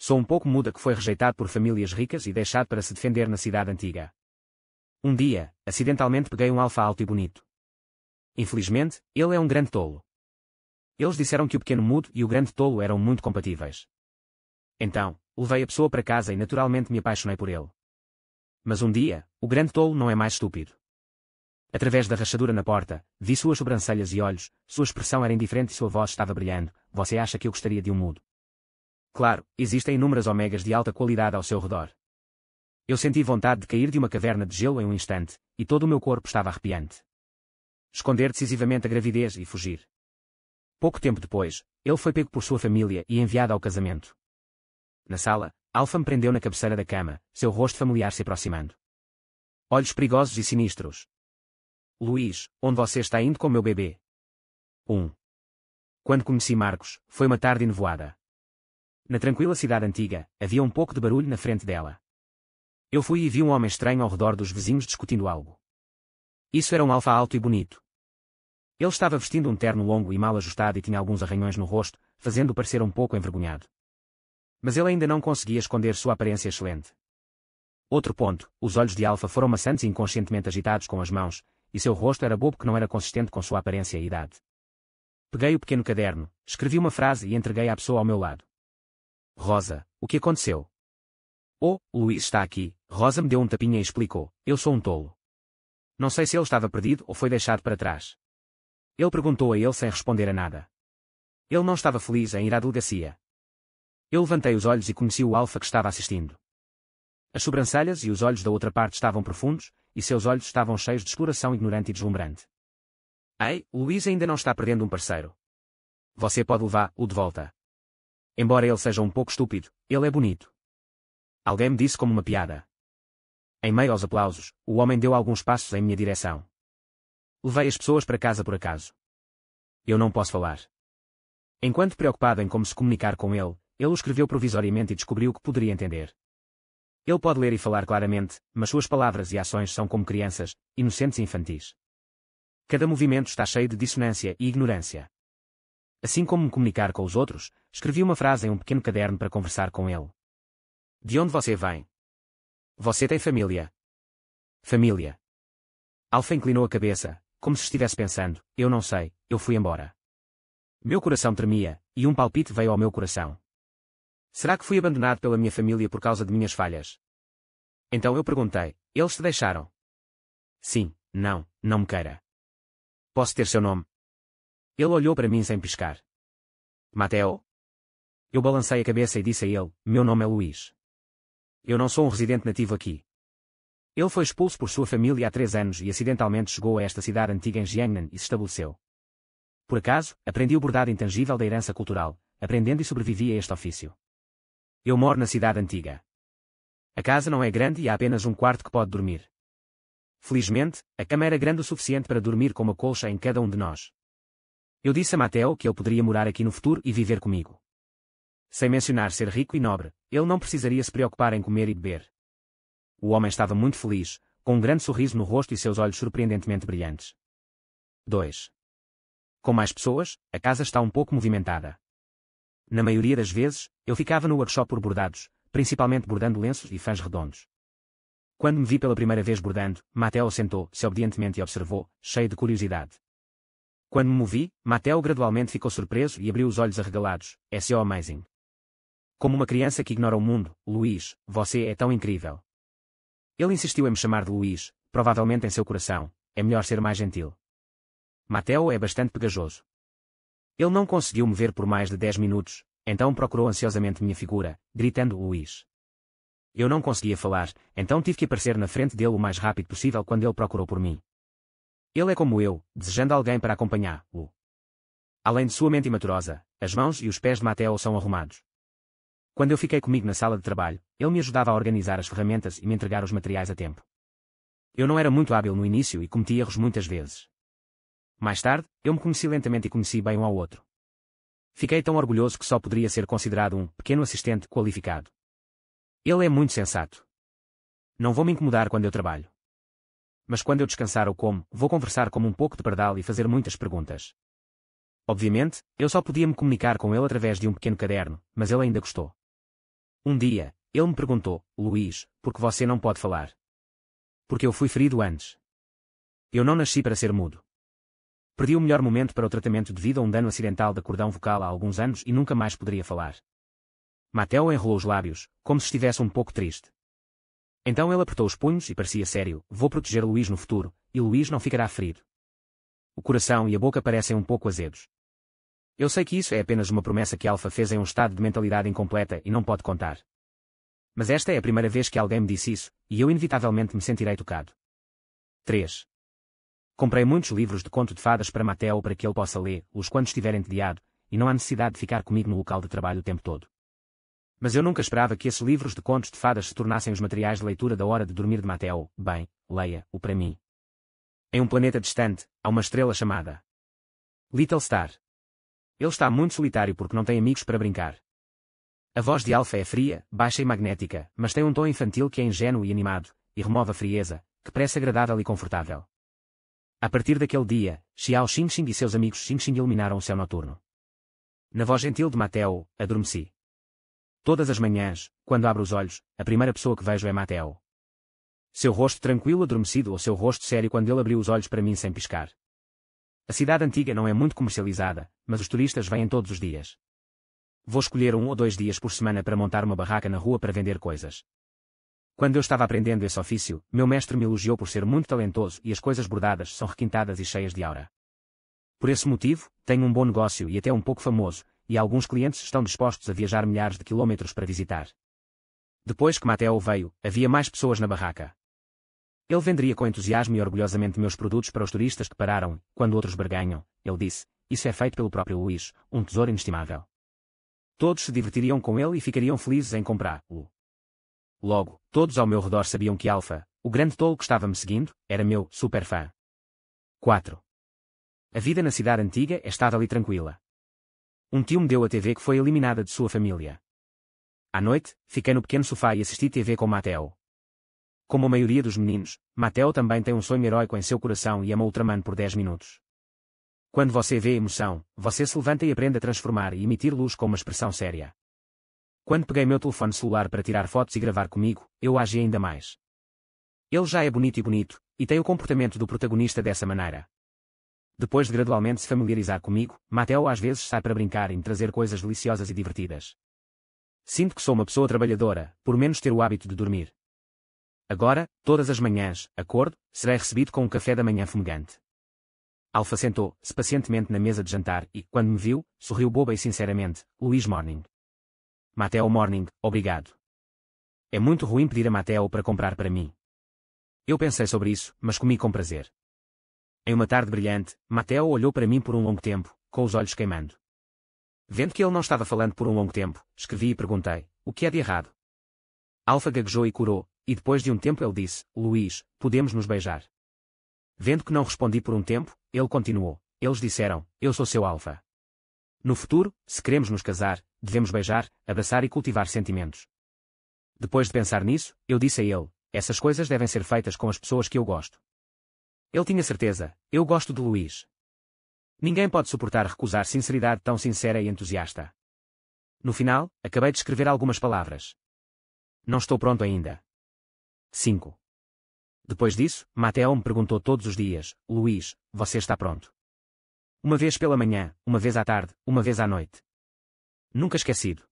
Sou um pouco muda que foi rejeitado por famílias ricas e deixado para se defender na cidade antiga. Um dia, acidentalmente peguei um alfa alto e bonito. Infelizmente, ele é um grande tolo. Eles disseram que o pequeno mudo e o grande tolo eram muito compatíveis. Então, levei a pessoa para casa e naturalmente me apaixonei por ele. Mas um dia, o grande tolo não é mais estúpido. Através da rachadura na porta, vi suas sobrancelhas e olhos, sua expressão era indiferente e sua voz estava brilhando. Você acha que eu gostaria de um mudo? Claro, existem inúmeras omegas de alta qualidade ao seu redor. Eu senti vontade de cair de uma caverna de gelo em um instante, e todo o meu corpo estava arrepiante. Esconder decisivamente a gravidez e fugir. Pouco tempo depois, ele foi pego por sua família e enviado ao casamento. Na sala, Alfa me prendeu na cabeceira da cama, seu rosto familiar se aproximando. Olhos perigosos e sinistros. Luís, onde você está indo com meu bebê? Quando conheci Marcos, foi uma tarde nevoada. Na tranquila cidade antiga, havia um pouco de barulho na frente dela. Eu fui e vi um homem estranho ao redor dos vizinhos discutindo algo. Isso era um alfa alto e bonito. Ele estava vestindo um terno longo e mal ajustado e tinha alguns arranhões no rosto, fazendo-o parecer um pouco envergonhado. Mas ele ainda não conseguia esconder sua aparência excelente. Outro ponto, os olhos de Alfa foram maçantes e inconscientemente agitados com as mãos, e seu rosto era bobo que não era consistente com sua aparência e idade. Peguei o pequeno caderno, escrevi uma frase e entreguei à pessoa ao meu lado. Rosa, o que aconteceu? Oh, Luís está aqui. Rosa me deu um tapinha e explicou, eu sou um tolo. Não sei se ele estava perdido ou foi deixado para trás. Ele perguntou a ele sem responder a nada. Ele não estava feliz em ir à delegacia. Eu levantei os olhos e conheci o Alfa que estava assistindo. As sobrancelhas e os olhos da outra parte estavam profundos, e seus olhos estavam cheios de exploração ignorante e deslumbrante. Ei, Luís ainda não está perdendo um parceiro. Você pode levá-lo de volta. Embora ele seja um pouco estúpido, ele é bonito. Alguém me disse como uma piada. Em meio aos aplausos, o homem deu alguns passos em minha direção. Levei as pessoas para casa por acaso. Eu não posso falar. Enquanto preocupado em como se comunicar com ele, ele o escreveu provisoriamente e descobriu que poderia entender. Ele pode ler e falar claramente, mas suas palavras e ações são como crianças, inocentes e infantis. Cada movimento está cheio de dissonância e ignorância. Assim como me comunicar com os outros, escrevi uma frase em um pequeno caderno para conversar com ele. De onde você vem? Você tem família? Família. Alfa inclinou a cabeça, como se estivesse pensando, eu não sei, eu fui embora. Meu coração tremia, e um palpite veio ao meu coração. Será que fui abandonado pela minha família por causa de minhas falhas? Então eu perguntei, eles te deixaram? Sim, não me queira. Posso ter seu nome? Ele olhou para mim sem piscar. Mateo? Eu balancei a cabeça e disse a ele, meu nome é Luís. Eu não sou um residente nativo aqui. Ele foi expulso por sua família há 3 anos e acidentalmente chegou a esta cidade antiga em Jiangnan e se estabeleceu. Por acaso, aprendi o bordado intangível da herança cultural, aprendendo e sobrevivi a este ofício. Eu moro na cidade antiga. A casa não é grande e há apenas um quarto que pode dormir. Felizmente, a cama era grande o suficiente para dormir com uma colcha em cada um de nós. Eu disse a Mateo que ele poderia morar aqui no futuro e viver comigo. Sem mencionar ser rico e nobre, ele não precisaria se preocupar em comer e beber. O homem estava muito feliz, com um grande sorriso no rosto e seus olhos surpreendentemente brilhantes. 2. Com mais pessoas, a casa está um pouco movimentada. Na maioria das vezes, eu ficava no workshop por bordados, principalmente bordando lenços e fãs redondos. Quando me vi pela primeira vez bordando, Mateo sentou-se obedientemente e observou, cheio de curiosidade. Quando me movi, Mateo gradualmente ficou surpreso e abriu os olhos arregalados, é so amazing. Como uma criança que ignora o mundo, Luís, você é tão incrível. Ele insistiu em me chamar de Luís, provavelmente em seu coração, é melhor ser mais gentil. Mateo é bastante pegajoso. Ele não conseguiu me ver por mais de 10 minutos, então procurou ansiosamente minha figura, gritando Luís. Eu não conseguia falar, então tive que aparecer na frente dele o mais rápido possível quando ele procurou por mim. Ele é como eu, desejando alguém para acompanhá-lo. Além de sua mente imaturosa, as mãos e os pés de Mateo são arrumados. Quando eu fiquei comigo na sala de trabalho, ele me ajudava a organizar as ferramentas e me entregar os materiais a tempo. Eu não era muito hábil no início e cometi erros muitas vezes. Mais tarde, eu me conheci lentamente e conheci bem um ao outro. Fiquei tão orgulhoso que só poderia ser considerado um pequeno assistente qualificado. Ele é muito sensato. Não vou me incomodar quando eu trabalho. Mas quando eu descansar ou como, vou conversar como um pouco de pardal e fazer muitas perguntas. Obviamente, eu só podia me comunicar com ele através de um pequeno caderno, mas ele ainda gostou. Um dia, ele me perguntou: Luís, por que você não pode falar? Porque eu fui ferido antes. Eu não nasci para ser mudo. Perdi o melhor momento para o tratamento devido a um dano acidental da cordão vocal há alguns anos e nunca mais poderia falar. Mateo enrolou os lábios, como se estivesse um pouco triste. Então ele apertou os punhos e parecia sério: vou proteger Luís no futuro, e Luís não ficará ferido. O coração e a boca parecem um pouco azedos. Eu sei que isso é apenas uma promessa que Alpha fez em um estado de mentalidade incompleta e não pode contar. Mas esta é a primeira vez que alguém me disse isso, e eu inevitavelmente me sentirei tocado. 3. Comprei muitos livros de conto de fadas para Mateo para que ele possa lê-los quando estiver entediado, e não há necessidade de ficar comigo no local de trabalho o tempo todo. Mas eu nunca esperava que esses livros de contos de fadas se tornassem os materiais de leitura da hora de dormir de Mateo. Bem, leia-o para mim. Em um planeta distante, há uma estrela chamada Little Star. Ele está muito solitário porque não tem amigos para brincar. A voz de Alpha é fria, baixa e magnética, mas tem um tom infantil que é ingênuo e animado, e remove a frieza, que parece agradável e confortável. A partir daquele dia, Xiao Xingxing e seus amigos Xingxing iluminaram o céu noturno. Na voz gentil de Mateo, adormeci. Todas as manhãs, quando abro os olhos, a primeira pessoa que vejo é Mateo. Seu rosto tranquilo adormecido ou seu rosto sério quando ele abriu os olhos para mim sem piscar. A cidade antiga não é muito comercializada, mas os turistas vêm todos os dias. Vou escolher 1 ou 2 dias por semana para montar uma barraca na rua para vender coisas. Quando eu estava aprendendo esse ofício, meu mestre me elogiou por ser muito talentoso e as coisas bordadas são requintadas e cheias de aura. Por esse motivo, tenho um bom negócio e até um pouco famoso, e alguns clientes estão dispostos a viajar milhares de quilômetros para visitar. Depois que Mateo veio, havia mais pessoas na barraca. Ele venderia com entusiasmo e orgulhosamente meus produtos para os turistas que pararam, quando outros barganham. Ele disse: isso é feito pelo próprio Luís, um tesouro inestimável. Todos se divertiriam com ele e ficariam felizes em comprá-lo. Logo, todos ao meu redor sabiam que Alpha, o grande tolo que estava me seguindo, era meu super fã. 4. A vida na cidade antiga é estável e tranquila. Um tio me deu a TV que foi eliminada de sua família. À noite, fiquei no pequeno sofá e assisti TV com Mateo. Como a maioria dos meninos, Mateo também tem um sonho heróico em seu coração e ama Ultraman por 10 minutos. Quando você vê emoção, você se levanta e aprende a transformar e emitir luz com uma expressão séria. Quando peguei meu telefone celular para tirar fotos e gravar comigo, eu agi ainda mais. Ele já é bonito, e tem o comportamento do protagonista dessa maneira. Depois de gradualmente se familiarizar comigo, Mateo às vezes sai para brincar e me trazer coisas deliciosas e divertidas. Sinto que sou uma pessoa trabalhadora, por menos ter o hábito de dormir. Agora, todas as manhãs, acordo, serei recebido com um café da manhã fumegante. Alpha sentou-se pacientemente na mesa de jantar e, quando me viu, sorriu boba e sinceramente: Luís Morning. Mateo Morning, obrigado. É muito ruim pedir a Mateo para comprar para mim. Eu pensei sobre isso, mas comi com prazer. Em uma tarde brilhante, Mateo olhou para mim por um longo tempo, com os olhos queimando. Vendo que ele não estava falando por um longo tempo, escrevi e perguntei: o que é de errado? Alpha gaguejou e curou, e depois de um tempo ele disse: Luís, podemos nos beijar? Vendo que não respondi por um tempo, ele continuou: eles disseram, eu sou seu Alpha. No futuro, se queremos nos casar, devemos beijar, abraçar e cultivar sentimentos. Depois de pensar nisso, eu disse a ele: essas coisas devem ser feitas com as pessoas que eu gosto. Ele tinha certeza: eu gosto de Luís. Ninguém pode suportar recusar sinceridade tão sincera e entusiasta. No final, acabei de escrever algumas palavras. Não estou pronto ainda. 5. Depois disso, Mateo me perguntou todos os dias: Luís, você está pronto? Uma vez pela manhã, uma vez à tarde, uma vez à noite. Nunca esquecido.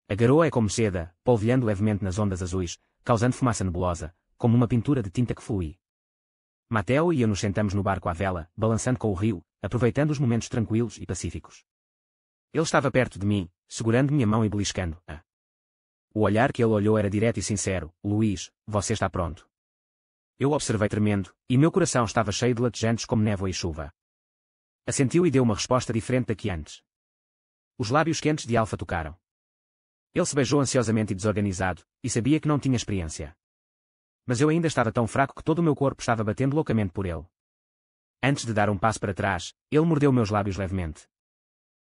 A garoa é como seda, polvilhando levemente nas ondas azuis, causando fumaça nebulosa, como uma pintura de tinta que flui. Mateo e eu nos sentamos no barco à vela, balançando com o rio, aproveitando os momentos tranquilos e pacíficos. Ele estava perto de mim, segurando minha mão e beliscando-a. O olhar que ele olhou era direto e sincero: Luís, você está pronto. Eu observei tremendo, e meu coração estava cheio de latejantes como névoa e chuva. Assentiu e deu uma resposta diferente da que antes. Os lábios quentes de Alpha tocaram. Ele se beijou ansiosamente e desorganizado, e sabia que não tinha experiência. Mas eu ainda estava tão fraco que todo o meu corpo estava batendo loucamente por ele. Antes de dar um passo para trás, ele mordeu meus lábios levemente.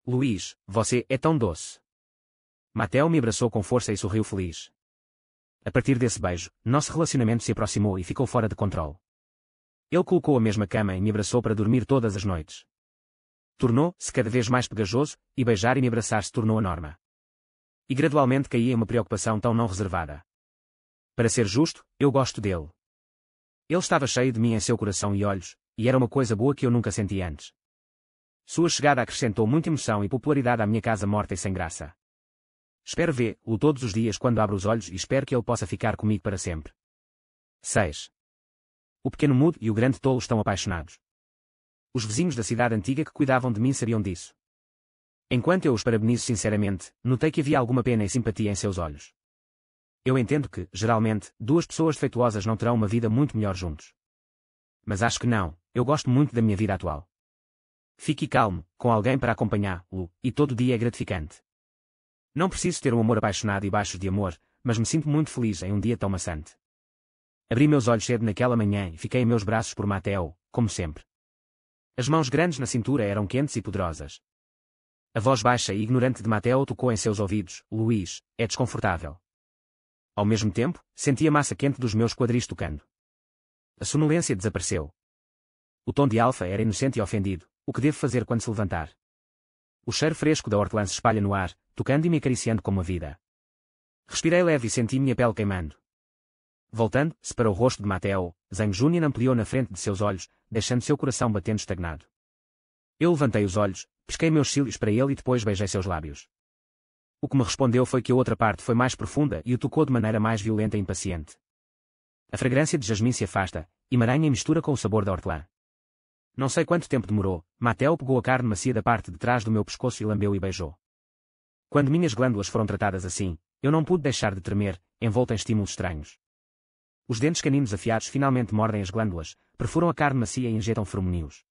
Luís, você é tão doce. Mateo me abraçou com força e sorriu feliz. A partir desse beijo, nosso relacionamento se aproximou e ficou fora de controle. Ele colocou a mesma cama e me abraçou para dormir todas as noites. Tornou-se cada vez mais pegajoso, e beijar e me abraçar se tornou a norma. E gradualmente caí em uma preocupação tão não reservada. Para ser justo, eu gosto dele. Ele estava cheio de mim em seu coração e olhos, e era uma coisa boa que eu nunca senti antes. Sua chegada acrescentou muita emoção e popularidade à minha casa morta e sem graça. Espero vê-lo todos os dias quando abro os olhos e espero que ele possa ficar comigo para sempre. 6. O pequeno mudo e o grande tolo estão apaixonados. Os vizinhos da cidade antiga que cuidavam de mim sabiam disso. Enquanto eu os parabenizo sinceramente, notei que havia alguma pena e simpatia em seus olhos. Eu entendo que, geralmente, duas pessoas defeituosas não terão uma vida muito melhor juntos. Mas acho que não, eu gosto muito da minha vida atual. Fique calmo, com alguém para acompanhá-lo, e todo dia é gratificante. Não preciso ter um amor apaixonado e baixo de amor, mas me sinto muito feliz em um dia tão maçante. Abri meus olhos cedo naquela manhã e fiquei em meus braços por Mateo, como sempre. As mãos grandes na cintura eram quentes e poderosas. A voz baixa e ignorante de Mateo tocou em seus ouvidos: Luís, é desconfortável. Ao mesmo tempo, senti a massa quente dos meus quadris tocando. A sonolência desapareceu. O tom de Alfa era inocente e ofendido. O que devo fazer quando se levantar? O cheiro fresco da hortelã se espalha no ar, tocando e me acariciando como a vida. Respirei leve e senti minha pele queimando. Voltando-se para o rosto de Mateo, Zeng Júnior ampliou na frente de seus olhos, deixando seu coração batendo estagnado. Eu levantei os olhos, pesquei meus cílios para ele e depois beijei seus lábios. O que me respondeu foi que a outra parte foi mais profunda e o tocou de maneira mais violenta e impaciente. A fragrância de jasmim se afasta, emaranha e mistura com o sabor da hortelã. Não sei quanto tempo demorou, Mateo pegou a carne macia da parte de trás do meu pescoço e lambeu e beijou. Quando minhas glândulas foram tratadas assim, eu não pude deixar de tremer, envolto em estímulos estranhos. Os dentes caninos afiados finalmente mordem as glândulas, perfuram a carne macia e injetam feromônios.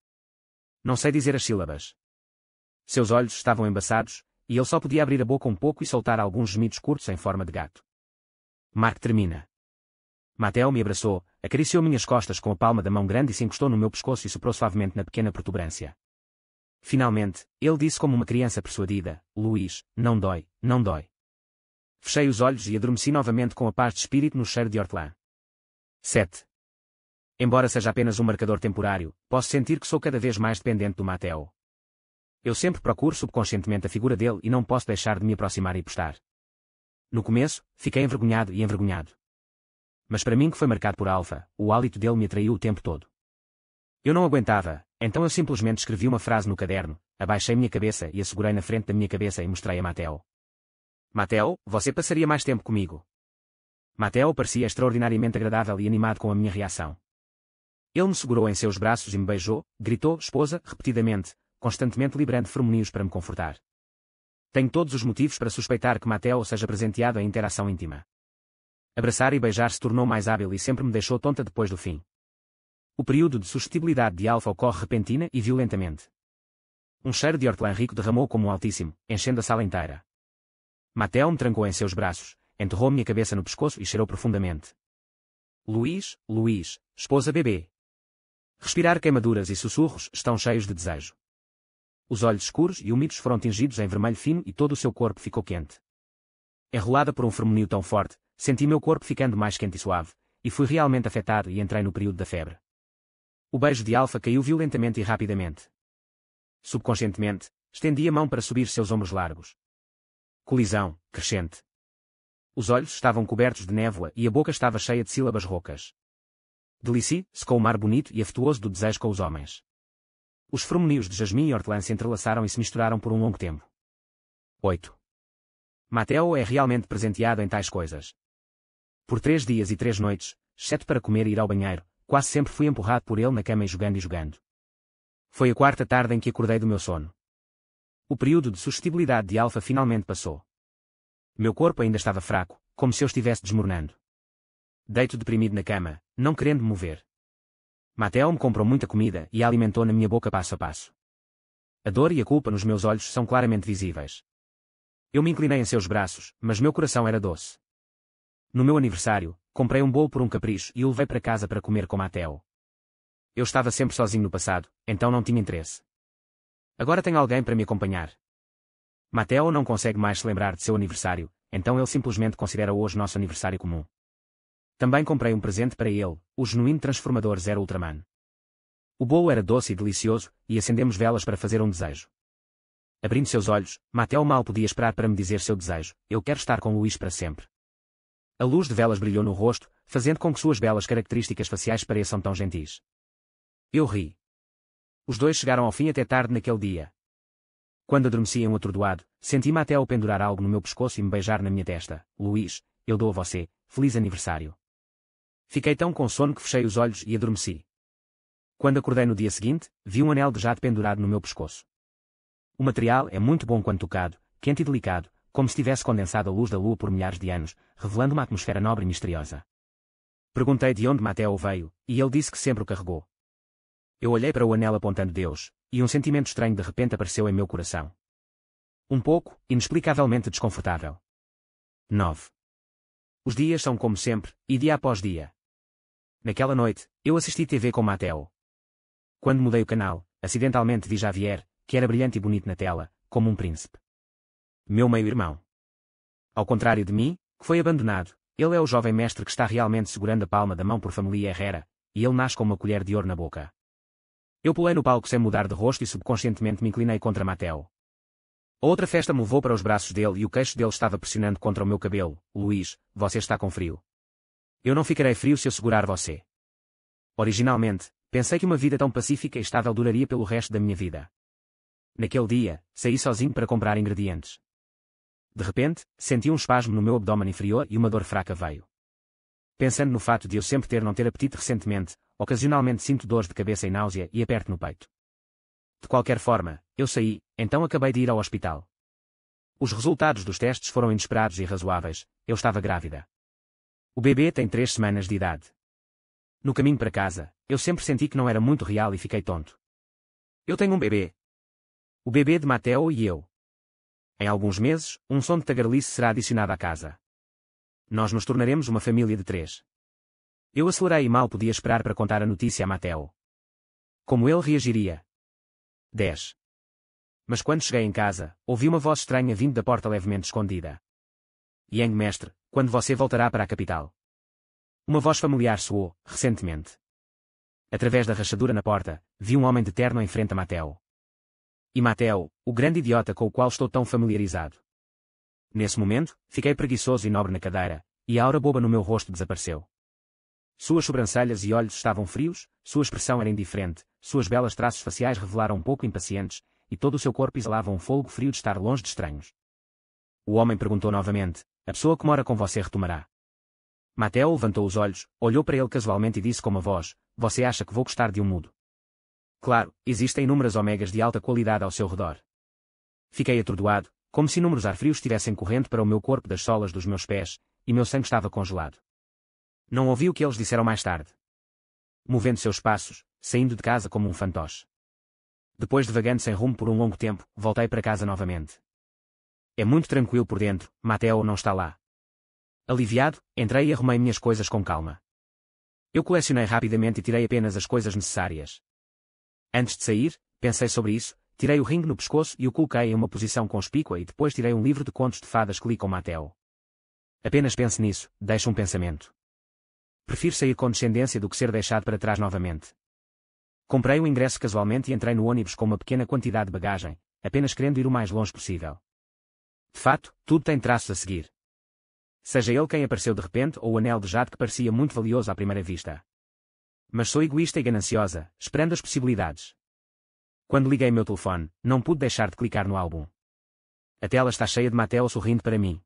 Não sei dizer as sílabas. Seus olhos estavam embaçados, e ele só podia abrir a boca um pouco e soltar alguns gemidos curtos em forma de gato. Mark termina. Mateo me abraçou, acariciou minhas costas com a palma da mão grande e se encostou no meu pescoço e soprou suavemente na pequena protuberância. Finalmente, ele disse como uma criança persuadida: Luís, não dói, não dói. Fechei os olhos e adormeci novamente com a paz de espírito no cheiro de hortelã. 7. Embora seja apenas um marcador temporário, posso sentir que sou cada vez mais dependente do Mateo. Eu sempre procuro subconscientemente a figura dele e não posso deixar de me aproximar e postar. No começo, fiquei envergonhado e envergonhado. Mas para mim que foi marcado por Alfa, o hálito dele me atraiu o tempo todo. Eu não aguentava, então eu simplesmente escrevi uma frase no caderno, abaixei minha cabeça e a segurei na frente da minha cabeça e mostrei a Mateo. Mateo, você passaria mais tempo comigo. Mateo parecia extraordinariamente agradável e animado com a minha reação. Ele me segurou em seus braços e me beijou, gritou, esposa, repetidamente, constantemente liberando feromônios para me confortar. Tenho todos os motivos para suspeitar que Mateo seja presenteado em interação íntima. Abraçar e beijar se tornou mais hábil e sempre me deixou tonta depois do fim. O período de suscetibilidade de Alfa ocorre repentina e violentamente. Um cheiro de hortelã rico derramou como um altíssimo, enchendo a sala inteira. Mateo me trancou em seus braços, enterrou minha cabeça no pescoço e cheirou profundamente. Luís, Luís, esposa bebê. Respirar queimaduras e sussurros estão cheios de desejo. Os olhos escuros e úmidos foram tingidos em vermelho fino e todo o seu corpo ficou quente. Enrolada por um feromônio tão forte, senti meu corpo ficando mais quente e suave, e fui realmente afetado e entrei no período da febre. O beijo de Alfa caiu violentamente e rapidamente. Subconscientemente, estendi a mão para subir seus ombros largos. Colisão, crescente. Os olhos estavam cobertos de névoa e a boca estava cheia de sílabas roucas. Delicie-se com o mar bonito e afetuoso do desejo com os homens. Os feromônios de jasmim e hortelã se entrelaçaram e se misturaram por um longo tempo. 8. Mateo é realmente presenteado em tais coisas. Por 3 dias e 3 noites, exceto para comer e ir ao banheiro, quase sempre fui empurrado por ele na cama e jogando. Foi a 4ª tarde em que acordei do meu sono. O período de suscetibilidade de Alfa finalmente passou. Meu corpo ainda estava fraco, como se eu estivesse desmoronando. Deito deprimido na cama, não querendo me mover. Mateo me comprou muita comida e a alimentou na minha boca passo a passo. A dor e a culpa nos meus olhos são claramente visíveis. Eu me inclinei em seus braços, mas meu coração era doce. No meu aniversário, comprei um bolo por um capricho e o levei para casa para comer com Mateo. Eu estava sempre sozinho no passado, então não tinha interesse. Agora tenho alguém para me acompanhar. Mateo não consegue mais se lembrar de seu aniversário, então ele simplesmente considera hoje nosso aniversário comum. Também comprei um presente para ele, o genuíno transformador Zero Ultraman. O bolo era doce e delicioso, e acendemos velas para fazer um desejo. Abrindo seus olhos, Mateo mal podia esperar para me dizer seu desejo: eu quero estar com Luís para sempre. A luz de velas brilhou no rosto, fazendo com que suas belas características faciais pareçam tão gentis. Eu ri. Os dois chegaram ao fim até tarde naquele dia. Quando adormeci atordoado, senti Mateo pendurar algo no meu pescoço e me beijar na minha testa. Luís, eu dou a você, feliz aniversário. Fiquei tão com sono que fechei os olhos e adormeci. Quando acordei no dia seguinte, vi um anel de jade pendurado no meu pescoço. O material é muito bom quando tocado, quente e delicado, como se tivesse condensado a luz da lua por milhares de anos, revelando uma atmosfera nobre e misteriosa. Perguntei de onde Mateo veio, e ele disse que sempre o carregou. Eu olhei para o anel apontando Deus, e um sentimento estranho de repente apareceu em meu coração. Um pouco, inexplicavelmente desconfortável. 9. Os dias são como sempre, e dia após dia. Naquela noite, eu assisti TV com Mateo. Quando mudei o canal, acidentalmente vi Javier, que era brilhante e bonito na tela, como um príncipe. Meu meio-irmão. Ao contrário de mim, que foi abandonado, ele é o jovem mestre que está realmente segurando a palma da mão por família Herrera, e ele nasce com uma colher de ouro na boca. Eu pulei no palco sem mudar de rosto e subconscientemente me inclinei contra Mateo. A outra festa me levou para os braços dele e o queixo dele estava pressionando contra o meu cabelo. Luís, você está com frio. Eu não ficarei frio se eu segurar você. Originalmente, pensei que uma vida tão pacífica e estável duraria pelo resto da minha vida. Naquele dia, saí sozinho para comprar ingredientes. De repente, senti um espasmo no meu abdômen inferior e uma dor fraca veio. Pensando no fato de eu sempre não ter apetite recentemente, ocasionalmente sinto dores de cabeça e náusea e aperto no peito. De qualquer forma, eu saí, então acabei de ir ao hospital. Os resultados dos testes foram inesperados e razoáveis, eu estava grávida. O bebê tem 3 semanas de idade. No caminho para casa, eu sempre senti que não era muito real e fiquei tonto. Eu tenho um bebê. O bebê de Mateo e eu. Em alguns meses, um som de tagarelice será adicionado à casa. Nós nos tornaremos uma família de 3. Eu acelerei e mal podia esperar para contar a notícia a Mateo. Como ele reagiria? 10. Mas quando cheguei em casa, ouvi uma voz estranha vindo da porta levemente escondida. Yang mestre, quando você voltará para a capital? Uma voz familiar soou, recentemente. Através da rachadura na porta, vi um homem de terno em frente a Mateo. E Mateo, o grande idiota com o qual estou tão familiarizado. Nesse momento, fiquei preguiçoso e nobre na cadeira, e a aura boba no meu rosto desapareceu. Suas sobrancelhas e olhos estavam frios, sua expressão era indiferente, suas belas traços faciais revelaram um pouco impacientes, e todo o seu corpo exalava um fogo frio de estar longe de estranhos. O homem perguntou novamente: a pessoa que mora com você retomará? Mateo levantou os olhos, olhou para ele casualmente e disse com uma voz: você acha que vou gostar de um mudo? Claro, existem inúmeras omegas de alta qualidade ao seu redor. Fiquei atordoado, como se inúmeros ar frios estivessem correndo para o meu corpo das solas dos meus pés, e meu sangue estava congelado. Não ouvi o que eles disseram mais tarde. Movendo seus passos, saindo de casa como um fantoche. Depois de vagando sem rumo por um longo tempo, voltei para casa novamente. É muito tranquilo por dentro, Mateo não está lá. Aliviado, entrei e arrumei minhas coisas com calma. Eu colecionei rapidamente e tirei apenas as coisas necessárias. Antes de sair, pensei sobre isso, tirei o ringue no pescoço e o coloquei em uma posição conspícua e depois tirei um livro de contos de fadas que li com Mateo. Apenas pense nisso, deixe um pensamento. Prefiro sair com descendência do que ser deixado para trás novamente. Comprei um ingresso casualmente e entrei no ônibus com uma pequena quantidade de bagagem, apenas querendo ir o mais longe possível. De fato, tudo tem traços a seguir. Seja ele quem apareceu de repente ou o anel de jade que parecia muito valioso à primeira vista. Mas sou egoísta e gananciosa, esperando as possibilidades. Quando liguei meu telefone, não pude deixar de clicar no álbum. A tela está cheia de Mateo sorrindo para mim.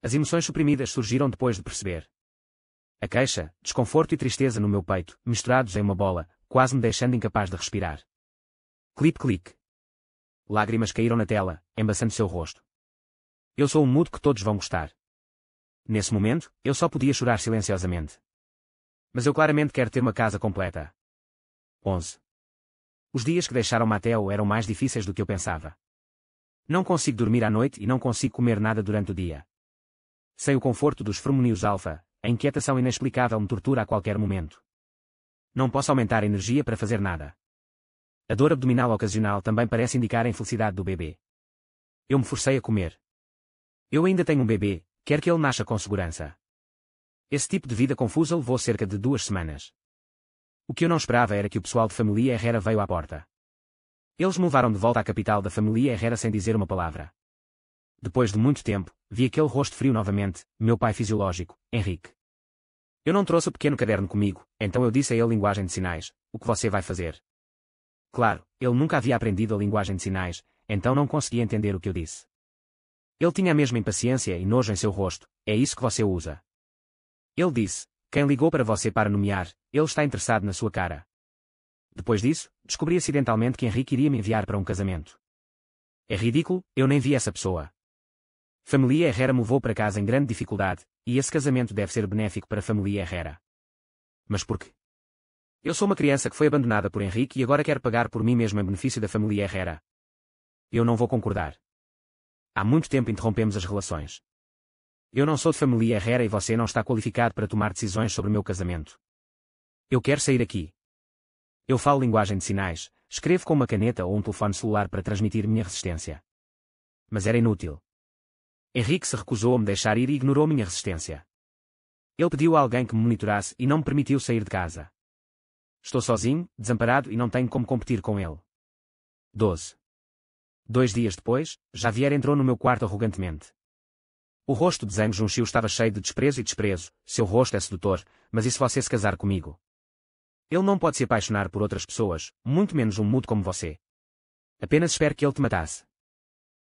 As emoções suprimidas surgiram depois de perceber. A queixa, desconforto e tristeza no meu peito, misturados em uma bola, quase me deixando incapaz de respirar. Clique. Lágrimas caíram na tela, embaçando seu rosto. Eu sou um mudo que todos vão gostar. Nesse momento, eu só podia chorar silenciosamente. Mas eu claramente quero ter uma casa completa. 11. Os dias que deixaram Mateo eram mais difíceis do que eu pensava. Não consigo dormir à noite e não consigo comer nada durante o dia. Sem o conforto dos fermônios alfa, a inquietação inexplicável me tortura a qualquer momento. Não posso aumentar a energia para fazer nada. A dor abdominal ocasional também parece indicar a infelicidade do bebê. Eu me forcei a comer. Eu ainda tenho um bebê, quero que ele nasça com segurança. Esse tipo de vida confusa levou cerca de 2 semanas. O que eu não esperava era que o pessoal de família Herrera veio à porta. Eles me levaram de volta à capital da família Herrera sem dizer uma palavra. Depois de muito tempo, vi aquele rosto frio novamente, meu pai fisiológico, Henrique. Eu não trouxe o pequeno caderno comigo, então eu disse a ele linguagem de sinais, o que você vai fazer? Claro, ele nunca havia aprendido a linguagem de sinais, então não conseguia entender o que eu disse. Ele tinha a mesma impaciência e nojo em seu rosto, é isso que você usa. Ele disse, quem ligou para você para nomear, ele está interessado na sua cara. Depois disso, descobri acidentalmente que Henrique iria me enviar para um casamento. É ridículo, eu nem vi essa pessoa. Família Herrera me levou para casa em grande dificuldade, e esse casamento deve ser benéfico para a família Herrera. Mas por quê? Eu sou uma criança que foi abandonada por Henrique e agora quero pagar por mim mesmo em benefício da família Herrera. Eu não vou concordar. Há muito tempo interrompemos as relações. Eu não sou de família Herrera e você não está qualificado para tomar decisões sobre o meu casamento. Eu quero sair aqui. Eu falo linguagem de sinais, escrevo com uma caneta ou um telefone celular para transmitir minha resistência. Mas era inútil. Henrique se recusou a me deixar ir e ignorou minha resistência. Ele pediu a alguém que me monitorasse e não me permitiu sair de casa. Estou sozinho, desamparado e não tenho como competir com ele. 12. 2 dias depois, Javier entrou no meu quarto arrogantemente. O rosto de Zhang Junxiu estava cheio de desprezo e desprezo, seu rosto é sedutor, mas e se você se casar comigo? Ele não pode se apaixonar por outras pessoas, muito menos um mudo como você. Apenas espero que ele te matasse.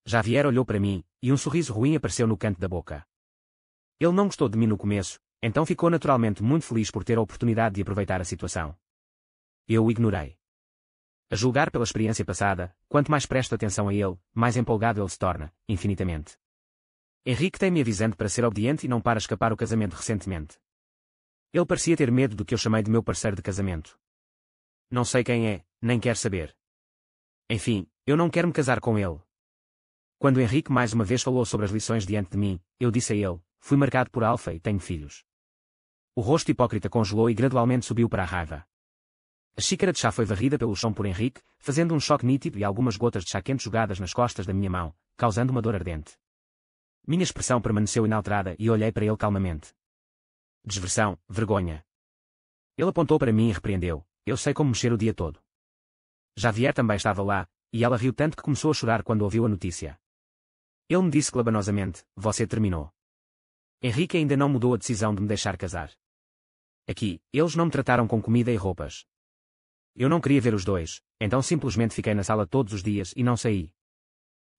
Javier olhou para mim, e um sorriso ruim apareceu no canto da boca. Ele não gostou de mim no começo, então ficou naturalmente muito feliz por ter a oportunidade de aproveitar a situação. Eu o ignorei. A julgar pela experiência passada, quanto mais presto atenção a ele, mais empolgado ele se torna, infinitamente. Henrique tem-me avisando para ser obediente e não para escapar o casamento recentemente. Ele parecia ter medo do que eu chamei de meu parceiro de casamento. Não sei quem é, nem quero saber. Enfim, eu não quero me casar com ele. Quando Henrique mais uma vez falou sobre as lições diante de mim, eu disse a ele, fui marcado por Alfa e tenho filhos. O rosto hipócrita congelou e gradualmente subiu para a raiva. A xícara de chá foi varrida pelo chão por Henrique, fazendo um choque nítido e algumas gotas de chá quente jogadas nas costas da minha mão, causando uma dor ardente. Minha expressão permaneceu inalterada e olhei para ele calmamente. Desversão, vergonha. Ele apontou para mim e repreendeu, eu sei como mexer o dia todo. Javier também estava lá, e ela riu tanto que começou a chorar quando ouviu a notícia. Ele me disse glabanosamente, você terminou. Henrique ainda não mudou a decisão de me deixar casar. Aqui, eles não me trataram com comida e roupas. Eu não queria ver os dois, então simplesmente fiquei na sala todos os dias e não saí.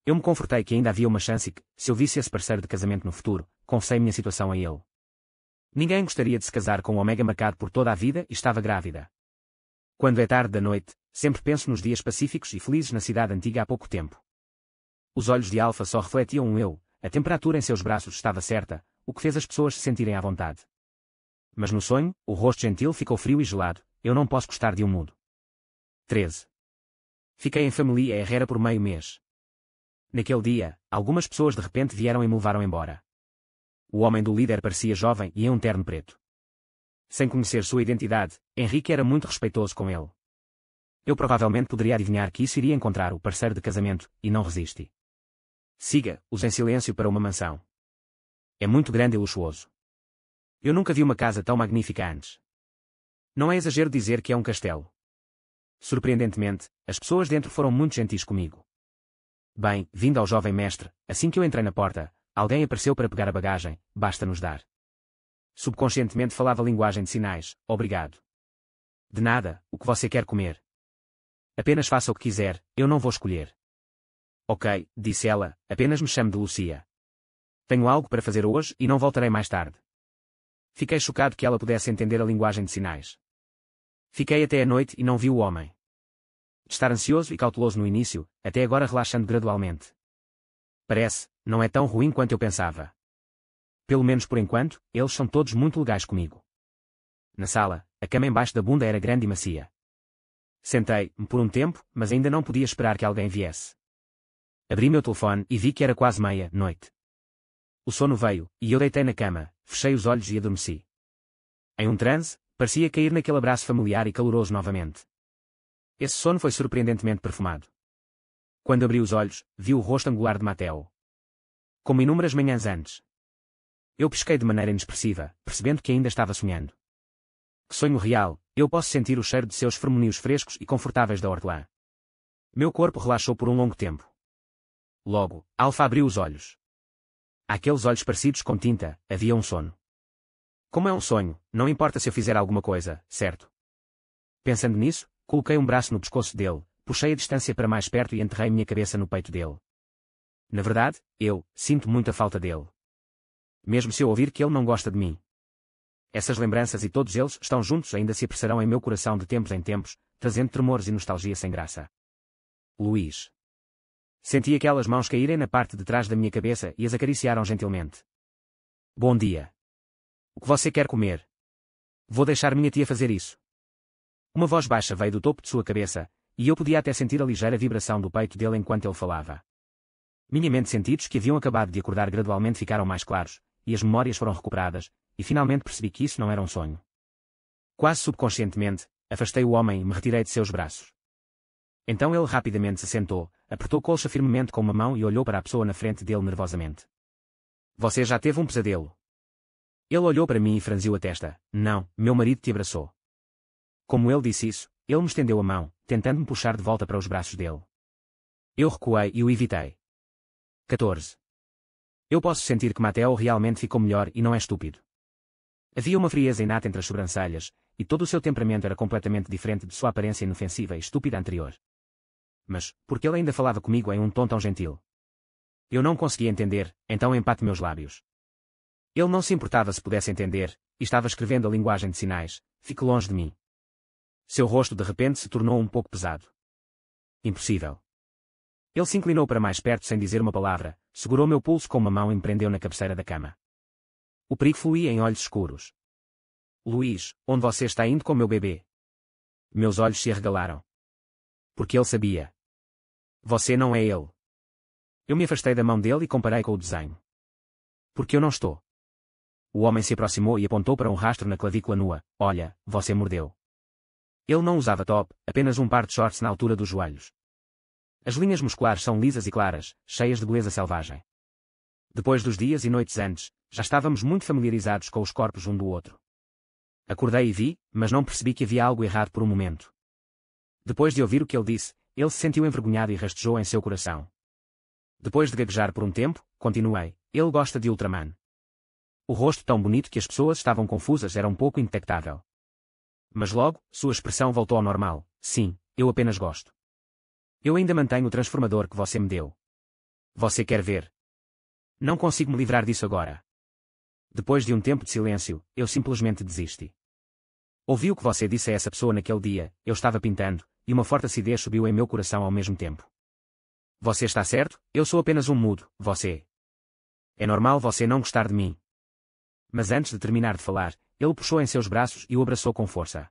Eu me confortei que ainda havia uma chance e que, se eu visse esse parceiro de casamento no futuro, confessei minha situação a ele. Ninguém gostaria de se casar com um Omega marcado por toda a vida e estava grávida. Quando é tarde da noite, sempre penso nos dias pacíficos e felizes na cidade antiga há pouco tempo. Os olhos de Alfa só refletiam um eu, a temperatura em seus braços estava certa, o que fez as pessoas se sentirem à vontade. Mas no sonho, o rosto gentil ficou frio e gelado, eu não posso gostar de um mudo. 13. Fiquei em família Herrera por meio mês. Naquele dia, algumas pessoas de repente vieram e me levaram embora. O homem do líder parecia jovem e em um terno preto. Sem conhecer sua identidade, Henrique era muito respeitoso com ele. Eu provavelmente poderia adivinhar que isso iria encontrar o parceiro de casamento, e não resisti. Siga-os em silêncio para uma mansão. É muito grande e luxuoso. Eu nunca vi uma casa tão magnífica antes. Não é exagero dizer que é um castelo. Surpreendentemente, as pessoas dentro foram muito gentis comigo. Bem, vindo ao jovem mestre, assim que eu entrei na porta, alguém apareceu para pegar a bagagem, basta-nos dar. Subconscientemente falava linguagem de sinais, obrigado. De nada, o que você quer comer? Apenas faça o que quiser, eu não vou escolher. Ok, disse ela, apenas me chame de Lucia. Tenho algo para fazer hoje e não voltarei mais tarde. Fiquei chocado que ela pudesse entender a linguagem de sinais. Fiquei até a noite e não vi o homem. De estar ansioso e cauteloso no início, até agora relaxando gradualmente. Parece, não é tão ruim quanto eu pensava. Pelo menos por enquanto, eles são todos muito legais comigo. Na sala, a cama embaixo da bunda era grande e macia. Sentei-me por um tempo, mas ainda não podia esperar que alguém viesse. Abri meu telefone e vi que era quase meia-noite. O sono veio, e eu deitei na cama, fechei os olhos e adormeci. Em um transe, parecia cair naquele abraço familiar e caloroso novamente. Esse sono foi surpreendentemente perfumado. Quando abri os olhos, vi o rosto angular de Mateo. Como inúmeras manhãs antes. Eu pisquei de maneira inexpressiva, percebendo que ainda estava sonhando. Que sonho real, eu posso sentir o cheiro de seus fermoninhos frescos e confortáveis da hortelã. Meu corpo relaxou por um longo tempo. Logo, Alfa abriu os olhos. Aqueles olhos parecidos com tinta, havia um sono. Como é um sonho, não importa se eu fizer alguma coisa, certo? Pensando nisso, coloquei um braço no pescoço dele, puxei a distância para mais perto e enterrei minha cabeça no peito dele. Na verdade, eu sinto muita falta dele. Mesmo se eu ouvir que ele não gosta de mim. Essas lembranças e todos eles estão juntos ainda se apressarão em meu coração de tempos em tempos, trazendo tremores e nostalgia sem graça. Luís. Senti aquelas mãos caírem na parte de trás da minha cabeça e as acariciaram gentilmente. Bom dia. O que você quer comer? Vou deixar minha tia fazer isso. Uma voz baixa veio do topo de sua cabeça, e eu podia até sentir a ligeira vibração do peito dele enquanto ele falava. Minha mente sentidos que haviam acabado de acordar gradualmente ficaram mais claros, e as memórias foram recuperadas, e finalmente percebi que isso não era um sonho. Quase subconscientemente, afastei o homem e me retirei de seus braços. Então ele rapidamente se sentou, apertou a colcha firmemente com uma mão e olhou para a pessoa na frente dele nervosamente. Você já teve um pesadelo? Ele olhou para mim e franziu a testa. Não, meu marido te abraçou. Como ele disse isso, ele me estendeu a mão, tentando me puxar de volta para os braços dele. Eu recuei e o evitei. 14. Eu posso sentir que Mateo realmente ficou melhor e não é estúpido. Havia uma frieza inata entre as sobrancelhas, e todo o seu temperamento era completamente diferente de sua aparência inofensiva e estúpida anterior. Mas, por que ele ainda falava comigo em um tom tão gentil? Eu não conseguia entender, então empate meus lábios. Ele não se importava se pudesse entender, e estava escrevendo a linguagem de sinais, fique longe de mim. Seu rosto de repente se tornou um pouco pesado. Impossível. Ele se inclinou para mais perto sem dizer uma palavra, segurou meu pulso com uma mão e me prendeu na cabeceira da cama. O perigo fluía em olhos escuros. Luís, onde você está indo com meu bebê? Meus olhos se arregalaram. Porque ele sabia. Você não é ele. Eu me afastei da mão dele e comparei com o desenho. Porque eu não estou. O homem se aproximou e apontou para um rastro na clavícula nua. Olha, você mordeu. Ele não usava top, apenas um par de shorts na altura dos joelhos. As linhas musculares são lisas e claras, cheias de beleza selvagem. Depois dos dias e noites antes, já estávamos muito familiarizados com os corpos um do outro. Acordei e vi, mas não percebi que havia algo errado por um momento. Depois de ouvir o que ele disse, ele se sentiu envergonhado e rastejou em seu coração. Depois de gaguejar por um tempo, continuei, ele gosta de Ultraman. O rosto tão bonito que as pessoas estavam confusas era um pouco indetectável. Mas logo, sua expressão voltou ao normal. Sim, eu apenas gosto. Eu ainda mantenho o transformador que você me deu. Você quer ver? Não consigo me livrar disso agora. Depois de um tempo de silêncio, eu simplesmente desisti. Ouvi o que você disse a essa pessoa naquele dia, eu estava pintando, e uma forte acidez subiu em meu coração ao mesmo tempo. Você está certo, eu sou apenas um mudo, você. É normal você não gostar de mim. Mas antes de terminar de falar, ele o puxou em seus braços e o abraçou com força.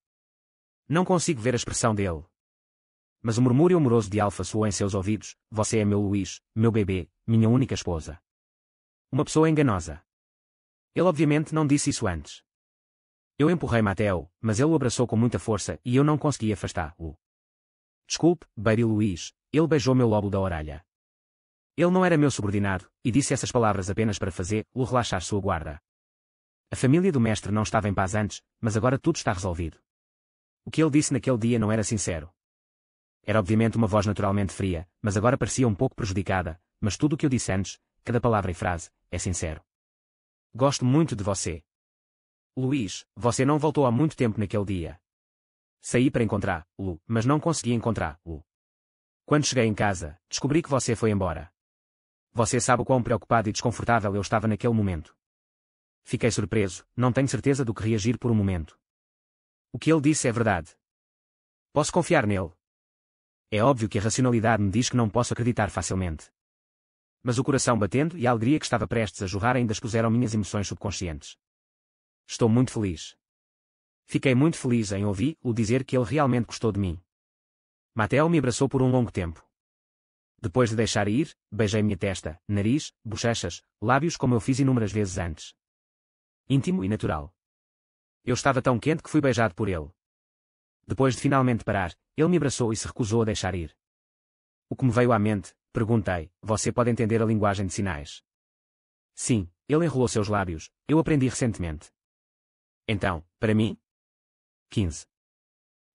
Não consigo ver a expressão dele. Mas o murmúrio amoroso de Alfa soou em seus ouvidos, você é meu Luís, meu bebê, minha única esposa. Uma pessoa enganosa. Ele obviamente não disse isso antes. Eu empurrei Mateo, mas ele o abraçou com muita força e eu não consegui afastá-lo. Desculpe, baby Luís, ele beijou meu lóbulo da orelha. Ele não era meu subordinado, e disse essas palavras apenas para fazer-o relaxar sua guarda. A família do mestre não estava em paz antes, mas agora tudo está resolvido. O que ele disse naquele dia não era sincero. Era obviamente uma voz naturalmente fria, mas agora parecia um pouco prejudicada, mas tudo o que eu disse antes, cada palavra e frase, é sincero. Gosto muito de você. Luís, você não voltou há muito tempo naquele dia. Saí para encontrá-lo, mas não consegui encontrá-lo. Quando cheguei em casa, descobri que você foi embora. Você sabe o quão preocupado e desconfortável eu estava naquele momento. Fiquei surpreso, não tenho certeza do que reagir por um momento. O que ele disse é verdade. Posso confiar nele. É óbvio que a racionalidade me diz que não posso acreditar facilmente. Mas o coração batendo e a alegria que estava prestes a jorrar ainda expuseram minhas emoções subconscientes. Estou muito feliz. Fiquei muito feliz em ouvir-o dizer que ele realmente gostou de mim. Mateo me abraçou por um longo tempo. Depois de deixar ir, beijei minha testa, nariz, bochechas, lábios como eu fiz inúmeras vezes antes. Íntimo e natural. Eu estava tão quente que fui beijado por ele. Depois de finalmente parar, ele me abraçou e se recusou a deixar ir. O que me veio à mente, perguntei, você pode entender a linguagem de sinais? Sim, ele enrolou seus lábios, eu aprendi recentemente. Então, para mim? 15.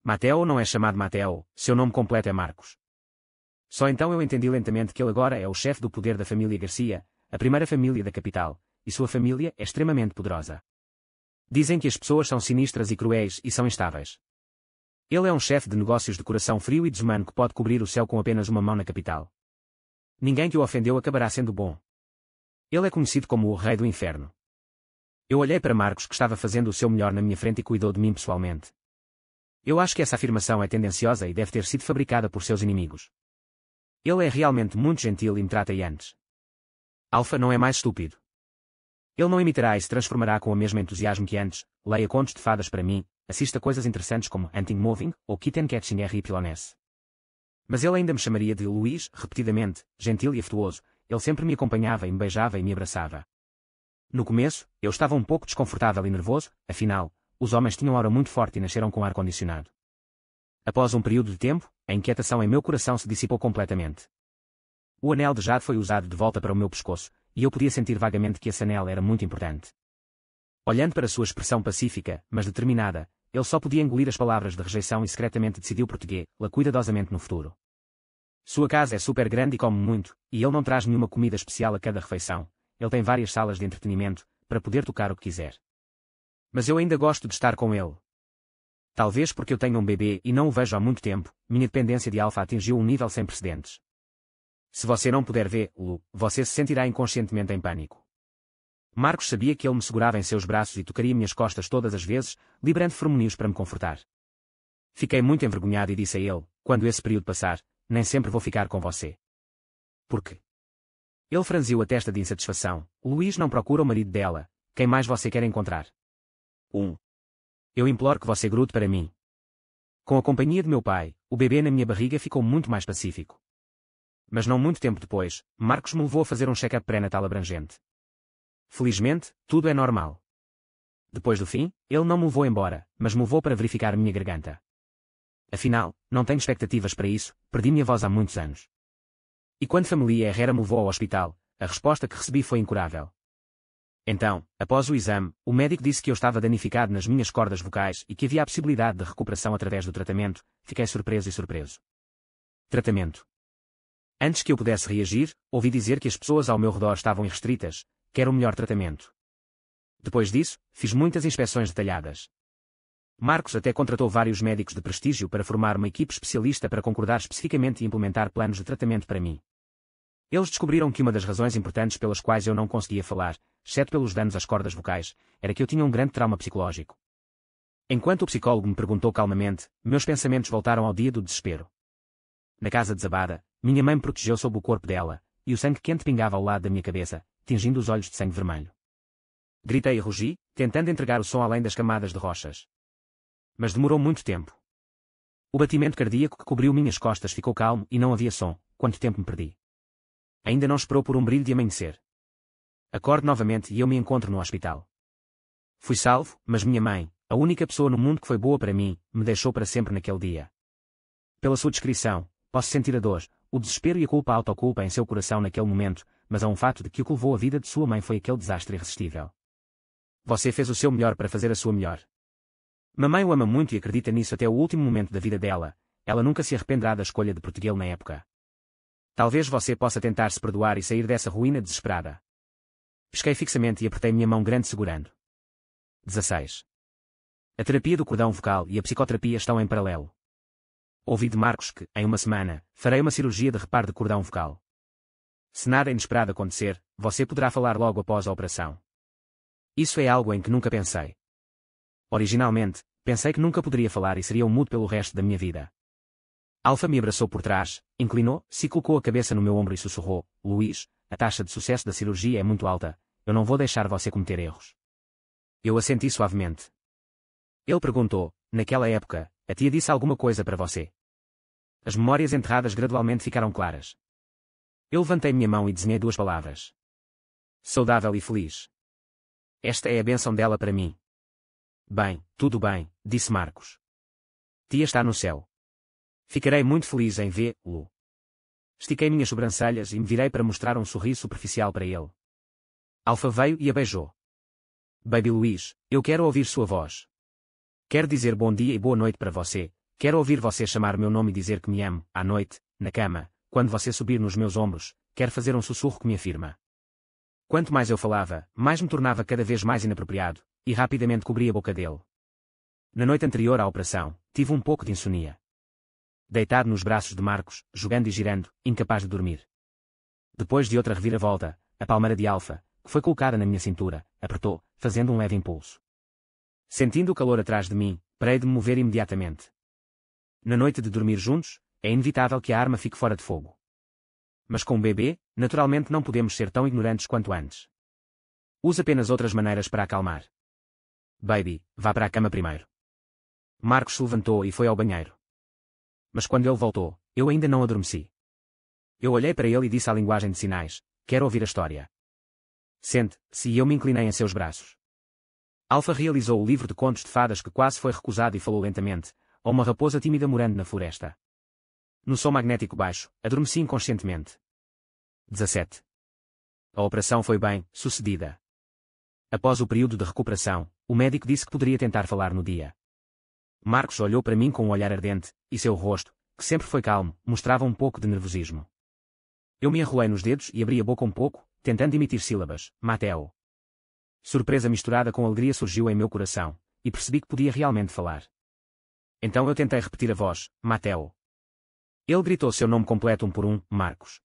Mateo não é chamado Mateo, seu nome completo é Marcos. Só então eu entendi lentamente que ele agora é o chefe do poder da família Garcia, a primeira família da capital, e sua família é extremamente poderosa. Dizem que as pessoas são sinistras e cruéis e são instáveis. Ele é um chefe de negócios de coração frio e desumano que pode cobrir o céu com apenas uma mão na capital. Ninguém que o ofendeu acabará sendo bom. Ele é conhecido como o Rei do Inferno. Eu olhei para Marcos, que estava fazendo o seu melhor na minha frente e cuidou de mim pessoalmente. Eu acho que essa afirmação é tendenciosa e deve ter sido fabricada por seus inimigos. Ele é realmente muito gentil e me trata antes. Alpha não é mais estúpido. Ele não imitará e se transformará com o mesmo entusiasmo que antes, leia contos de fadas para mim, assista coisas interessantes como Hunting Moving ou Kitten Catching RYS. Mas ele ainda me chamaria de Luís, repetidamente, gentil e afetuoso, ele sempre me acompanhava e me beijava e me abraçava. No começo, eu estava um pouco desconfortável e nervoso, afinal, os homens tinham aura muito forte e nasceram com ar-condicionado. Após um período de tempo, a inquietação em meu coração se dissipou completamente. O anel de jade foi usado de volta para o meu pescoço, e eu podia sentir vagamente que esse anel era muito importante. Olhando para sua expressão pacífica, mas determinada, ele só podia engolir as palavras de rejeição e secretamente decidiu protegê-la cuidadosamente no futuro. Sua casa é super grande e come muito, e ele não traz nenhuma comida especial a cada refeição. Ele tem várias salas de entretenimento, para poder tocar o que quiser. Mas eu ainda gosto de estar com ele. Talvez porque eu tenho um bebê e não o vejo há muito tempo, minha dependência de Alpha atingiu um nível sem precedentes. Se você não puder vê-lo, você se sentirá inconscientemente em pânico. Marcos sabia que ele me segurava em seus braços e tocaria minhas costas todas as vezes, liberando feromônios para me confortar. Fiquei muito envergonhado e disse a ele, quando esse período passar, nem sempre vou ficar com você. Por quê? Ele franziu a testa de insatisfação. Luís não procura o marido dela. Quem mais você quer encontrar? Eu imploro que você grude para mim. Com a companhia de meu pai, o bebê na minha barriga ficou muito mais pacífico. Mas não muito tempo depois, Marcos me levou a fazer um check-up pré-natal abrangente. Felizmente, tudo é normal. Depois do fim, ele não me levou embora, mas me levou para verificar a minha garganta. Afinal, não tenho expectativas para isso, perdi minha voz há muitos anos. E quando família Herrera me levou ao hospital, a resposta que recebi foi incurável. Então, após o exame, o médico disse que eu estava danificado nas minhas cordas vocais e que havia a possibilidade de recuperação através do tratamento. Fiquei surpreso. Tratamento. Antes que eu pudesse reagir, ouvi dizer que as pessoas ao meu redor estavam irrestritas, que era o melhor tratamento. Depois disso, fiz muitas inspeções detalhadas. Marcos até contratou vários médicos de prestígio para formar uma equipe especialista para concordar especificamente e implementar planos de tratamento para mim. Eles descobriram que uma das razões importantes pelas quais eu não conseguia falar, exceto pelos danos às cordas vocais, era que eu tinha um grande trauma psicológico. Enquanto o psicólogo me perguntou calmamente, meus pensamentos voltaram ao dia do desespero. Na casa desabada, minha mãe me protegeu sob o corpo dela, e o sangue quente pingava ao lado da minha cabeça, tingindo os olhos de sangue vermelho. Gritei e rugi, tentando entregar o som além das camadas de rochas. Mas demorou muito tempo. O batimento cardíaco que cobriu minhas costas ficou calmo e não havia som. Quanto tempo me perdi? Ainda não esperou por um brilho de amanhecer. Acordo novamente e eu me encontro no hospital. Fui salvo, mas minha mãe, a única pessoa no mundo que foi boa para mim, me deixou para sempre naquele dia. Pela sua descrição, posso sentir a dor, o desespero e a autoculpa em seu coração naquele momento, mas há um fato de que o que levou a vida de sua mãe foi aquele desastre irresistível. Você fez o seu melhor para fazer a sua melhor. Mamãe o ama muito e acredita nisso até o último momento da vida dela. Ela nunca se arrependerá da escolha de protegê-lo na época. Talvez você possa tentar se perdoar e sair dessa ruína desesperada. Pisquei fixamente e apertei minha mão grande segurando. 16. A terapia do cordão vocal e a psicoterapia estão em paralelo. Ouvi de Marcos que, em uma semana, farei uma cirurgia de reparo de cordão vocal. Se nada inesperado acontecer, você poderá falar logo após a operação. Isso é algo em que nunca pensei. Originalmente, pensei que nunca poderia falar e seria um mudo pelo resto da minha vida. Alpha me abraçou por trás, inclinou-se e colocou a cabeça no meu ombro e sussurrou: Luís, a taxa de sucesso da cirurgia é muito alta, eu não vou deixar você cometer erros. Eu assenti suavemente. Ele perguntou: naquela época, a tia disse alguma coisa para você? As memórias enterradas gradualmente ficaram claras. Eu levantei minha mão e desenhei duas palavras. Saudável e feliz. Esta é a bênção dela para mim. Bem, tudo bem, disse Marcos. Tia está no céu. Ficarei muito feliz em vê-lo. Estiquei minhas sobrancelhas e me virei para mostrar um sorriso superficial para ele. Alpha veio e a beijou. Baby Luís, eu quero ouvir sua voz. Quero dizer bom dia e boa noite para você, quero ouvir você chamar meu nome e dizer que me amo, à noite, na cama, quando você subir nos meus ombros, quer fazer um sussurro que me afirma. Quanto mais eu falava, mais me tornava cada vez mais inapropriado, e rapidamente cobri a boca dele. Na noite anterior à operação, tive um pouco de insônia. Deitado nos braços de Marcos, jogando e girando, incapaz de dormir. Depois de outra reviravolta, a palmeira de Alfa, que foi colocada na minha cintura, apertou, fazendo um leve impulso. Sentindo o calor atrás de mim, parei de me mover imediatamente. Na noite de dormir juntos, é inevitável que a arma fique fora de fogo. Mas com um bebê, naturalmente não podemos ser tão ignorantes quanto antes. Use apenas outras maneiras para acalmar. Baby, vá para a cama primeiro. Marcos se levantou e foi ao banheiro. Mas quando ele voltou, eu ainda não adormeci. Eu olhei para ele e disse à linguagem de sinais, quero ouvir a história. Sente-se, e eu me inclinei em seus braços. Alfa realizou o livro de contos de fadas que quase foi recusado e falou lentamente, a uma raposa tímida morando na floresta. No som magnético baixo, adormeci inconscientemente. 17. A operação foi bem sucedida. Após o período de recuperação, o médico disse que poderia tentar falar no dia. Marcos olhou para mim com um olhar ardente, e seu rosto, que sempre foi calmo, mostrava um pouco de nervosismo. Eu me enrolei nos dedos e abri a boca um pouco, tentando emitir sílabas, Mateo. Surpresa misturada com alegria surgiu em meu coração, e percebi que podia realmente falar. Então eu tentei repetir a voz, Mateo. Ele gritou seu nome completo um por um, Marcos.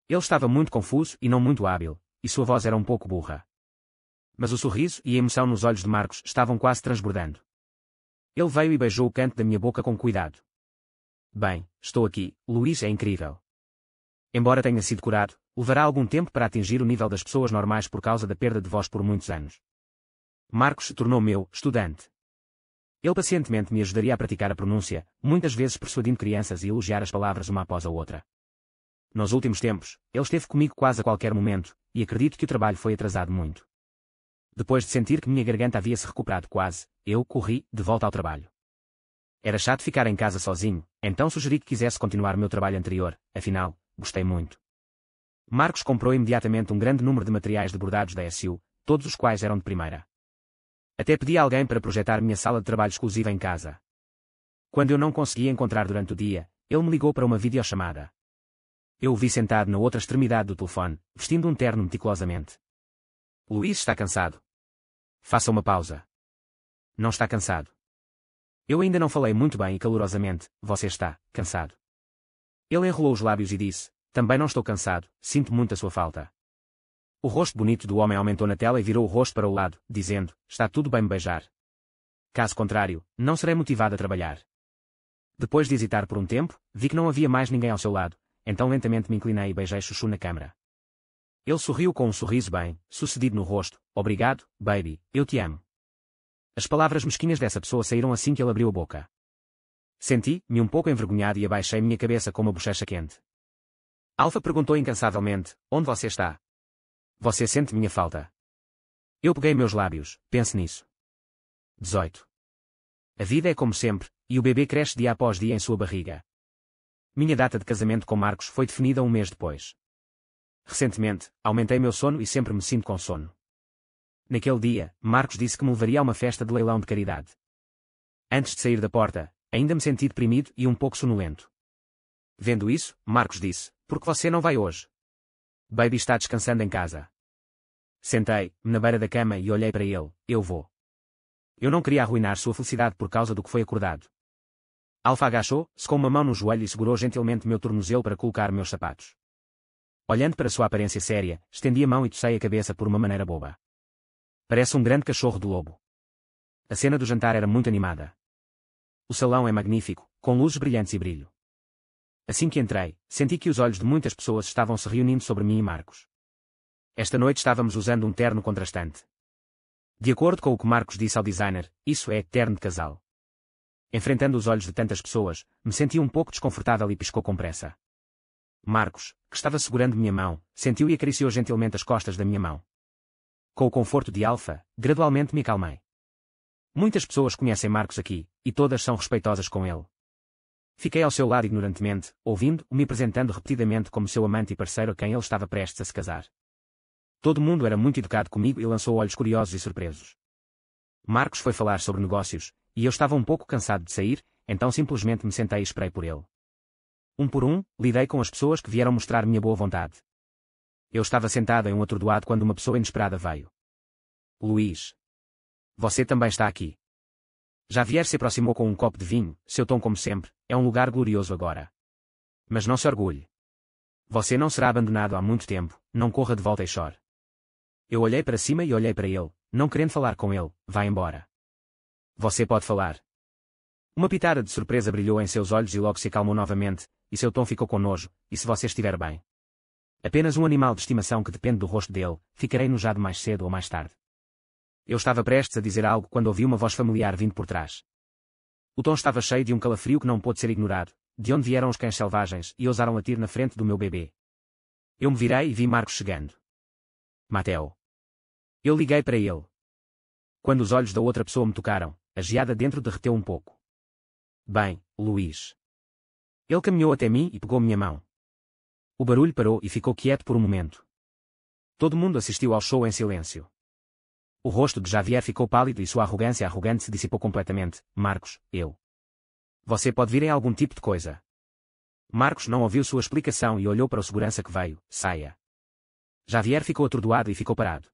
Ele estava muito confuso e não muito hábil, e sua voz era um pouco burra. Mas o sorriso e a emoção nos olhos de Marcos estavam quase transbordando. Ele veio e beijou o canto da minha boca com cuidado. Bem, estou aqui, Luís é incrível. Embora tenha sido curado, levará algum tempo para atingir o nível das pessoas normais por causa da perda de voz por muitos anos. Marcos se tornou meu estudante. Ele pacientemente me ajudaria a praticar a pronúncia, muitas vezes persuadindo crianças e elogiar as palavras uma após a outra. Nos últimos tempos, ele esteve comigo quase a qualquer momento, e acredito que o trabalho foi atrasado muito. Depois de sentir que minha garganta havia se recuperado quase, eu corri, de volta ao trabalho. Era chato ficar em casa sozinho, então sugeri que quisesse continuar meu trabalho anterior, afinal, gostei muito. Marcos comprou imediatamente um grande número de materiais de bordados da SU, todos os quais eram de primeira. Até pedi a alguém para projetar minha sala de trabalho exclusiva em casa. Quando eu não conseguia encontrar durante o dia, ele me ligou para uma videochamada. Eu o vi sentado na outra extremidade do telefone, vestindo um terno meticulosamente. Luís está cansado. Faça uma pausa. Não está cansado. Eu ainda não falei muito bem e calorosamente, você está cansado. Ele enrolou os lábios e disse, também não estou cansado, sinto muito a sua falta. O rosto bonito do homem aumentou na tela e virou o rosto para o lado, dizendo, está tudo bem me beijar. Caso contrário, não serei motivado a trabalhar. Depois de hesitar por um tempo, vi que não havia mais ninguém ao seu lado, então lentamente me inclinei e beijei Chuchu na câmara. Ele sorriu com um sorriso bem, sucedido no rosto, obrigado, baby, eu te amo. As palavras mesquinhas dessa pessoa saíram assim que ele abriu a boca. Senti-me um pouco envergonhado e abaixei minha cabeça com uma bochecha quente. Alfa perguntou incansavelmente, onde você está? Você sente minha falta? Eu peguei meus lábios, pense nisso. 18. A vida é como sempre, e o bebê cresce dia após dia em sua barriga. Minha data de casamento com Marcos foi definida um mês depois. Recentemente, aumentei meu sono e sempre me sinto com sono. Naquele dia, Marcos disse que me levaria a uma festa de leilão de caridade. Antes de sair da porta, ainda me senti deprimido e um pouco sonolento. Vendo isso, Marcos disse, por que você não vai hoje? Baby está descansando em casa. Sentei-me na beira da cama e olhei para ele, eu vou. Eu não queria arruinar sua felicidade por causa do que foi acordado. Alfa agachou-se com uma mão no joelho e segurou gentilmente meu tornozelo para colocar meus sapatos. Olhando para sua aparência séria, estendi a mão e tossei a cabeça por uma maneira boba. Parece um grande cachorro de lobo. A cena do jantar era muito animada. O salão é magnífico, com luzes brilhantes e brilho. Assim que entrei, senti que os olhos de muitas pessoas estavam se reunindo sobre mim e Marcos. Esta noite estávamos usando um terno contrastante. De acordo com o que Marcos disse ao designer, isso é terno de casal. Enfrentando os olhos de tantas pessoas, me senti um pouco desconfortável e piscou com pressa. Marcos, que estava segurando minha mão, sentiu e acariciou gentilmente as costas da minha mão. Com o conforto de Alfa, gradualmente me acalmei. Muitas pessoas conhecem Marcos aqui, e todas são respeitosas com ele. Fiquei ao seu lado ignorantemente, ouvindo-o me apresentando repetidamente como seu amante e parceiro a quem ele estava prestes a se casar. Todo mundo era muito educado comigo e lançou olhos curiosos e surpresos. Marcos foi falar sobre negócios, e eu estava um pouco cansado de sair, então simplesmente me sentei e esperei por ele. Um por um, lidei com as pessoas que vieram mostrar minha boa vontade. Eu estava sentado em um atordoado quando uma pessoa inesperada veio. Luís. Você também está aqui. Javier se aproximou com um copo de vinho, seu tom como sempre, é um lugar glorioso agora. Mas não se orgulhe. Você não será abandonado há muito tempo, não corra de volta e chore. Eu olhei para cima e olhei para ele, não querendo falar com ele, vá embora. Você pode falar. Uma pitada de surpresa brilhou em seus olhos e logo se acalmou novamente, e seu tom ficou com nojo, e se você estiver bem? Apenas um animal de estimação que depende do rosto dele, ficarei enojado mais cedo ou mais tarde. Eu estava prestes a dizer algo quando ouvi uma voz familiar vindo por trás. O tom estava cheio de um calafrio que não pôde ser ignorado, de onde vieram os cães selvagens e ousaram latir na frente do meu bebê. Eu me virei e vi Marcos chegando. Mateo. Eu liguei para ele. Quando os olhos da outra pessoa me tocaram, a geada dentro derreteu um pouco. Bem, Luís. Ele caminhou até mim e pegou minha mão. O barulho parou e ficou quieto por um momento. Todo mundo assistiu ao show em silêncio. O rosto de Javier ficou pálido e sua arrogância arrogante se dissipou completamente. Marcos, eu. Você pode vir em algum tipo de coisa. Marcos não ouviu sua explicação e olhou para o segurança que veio. Saia. Javier ficou atordoado e ficou parado.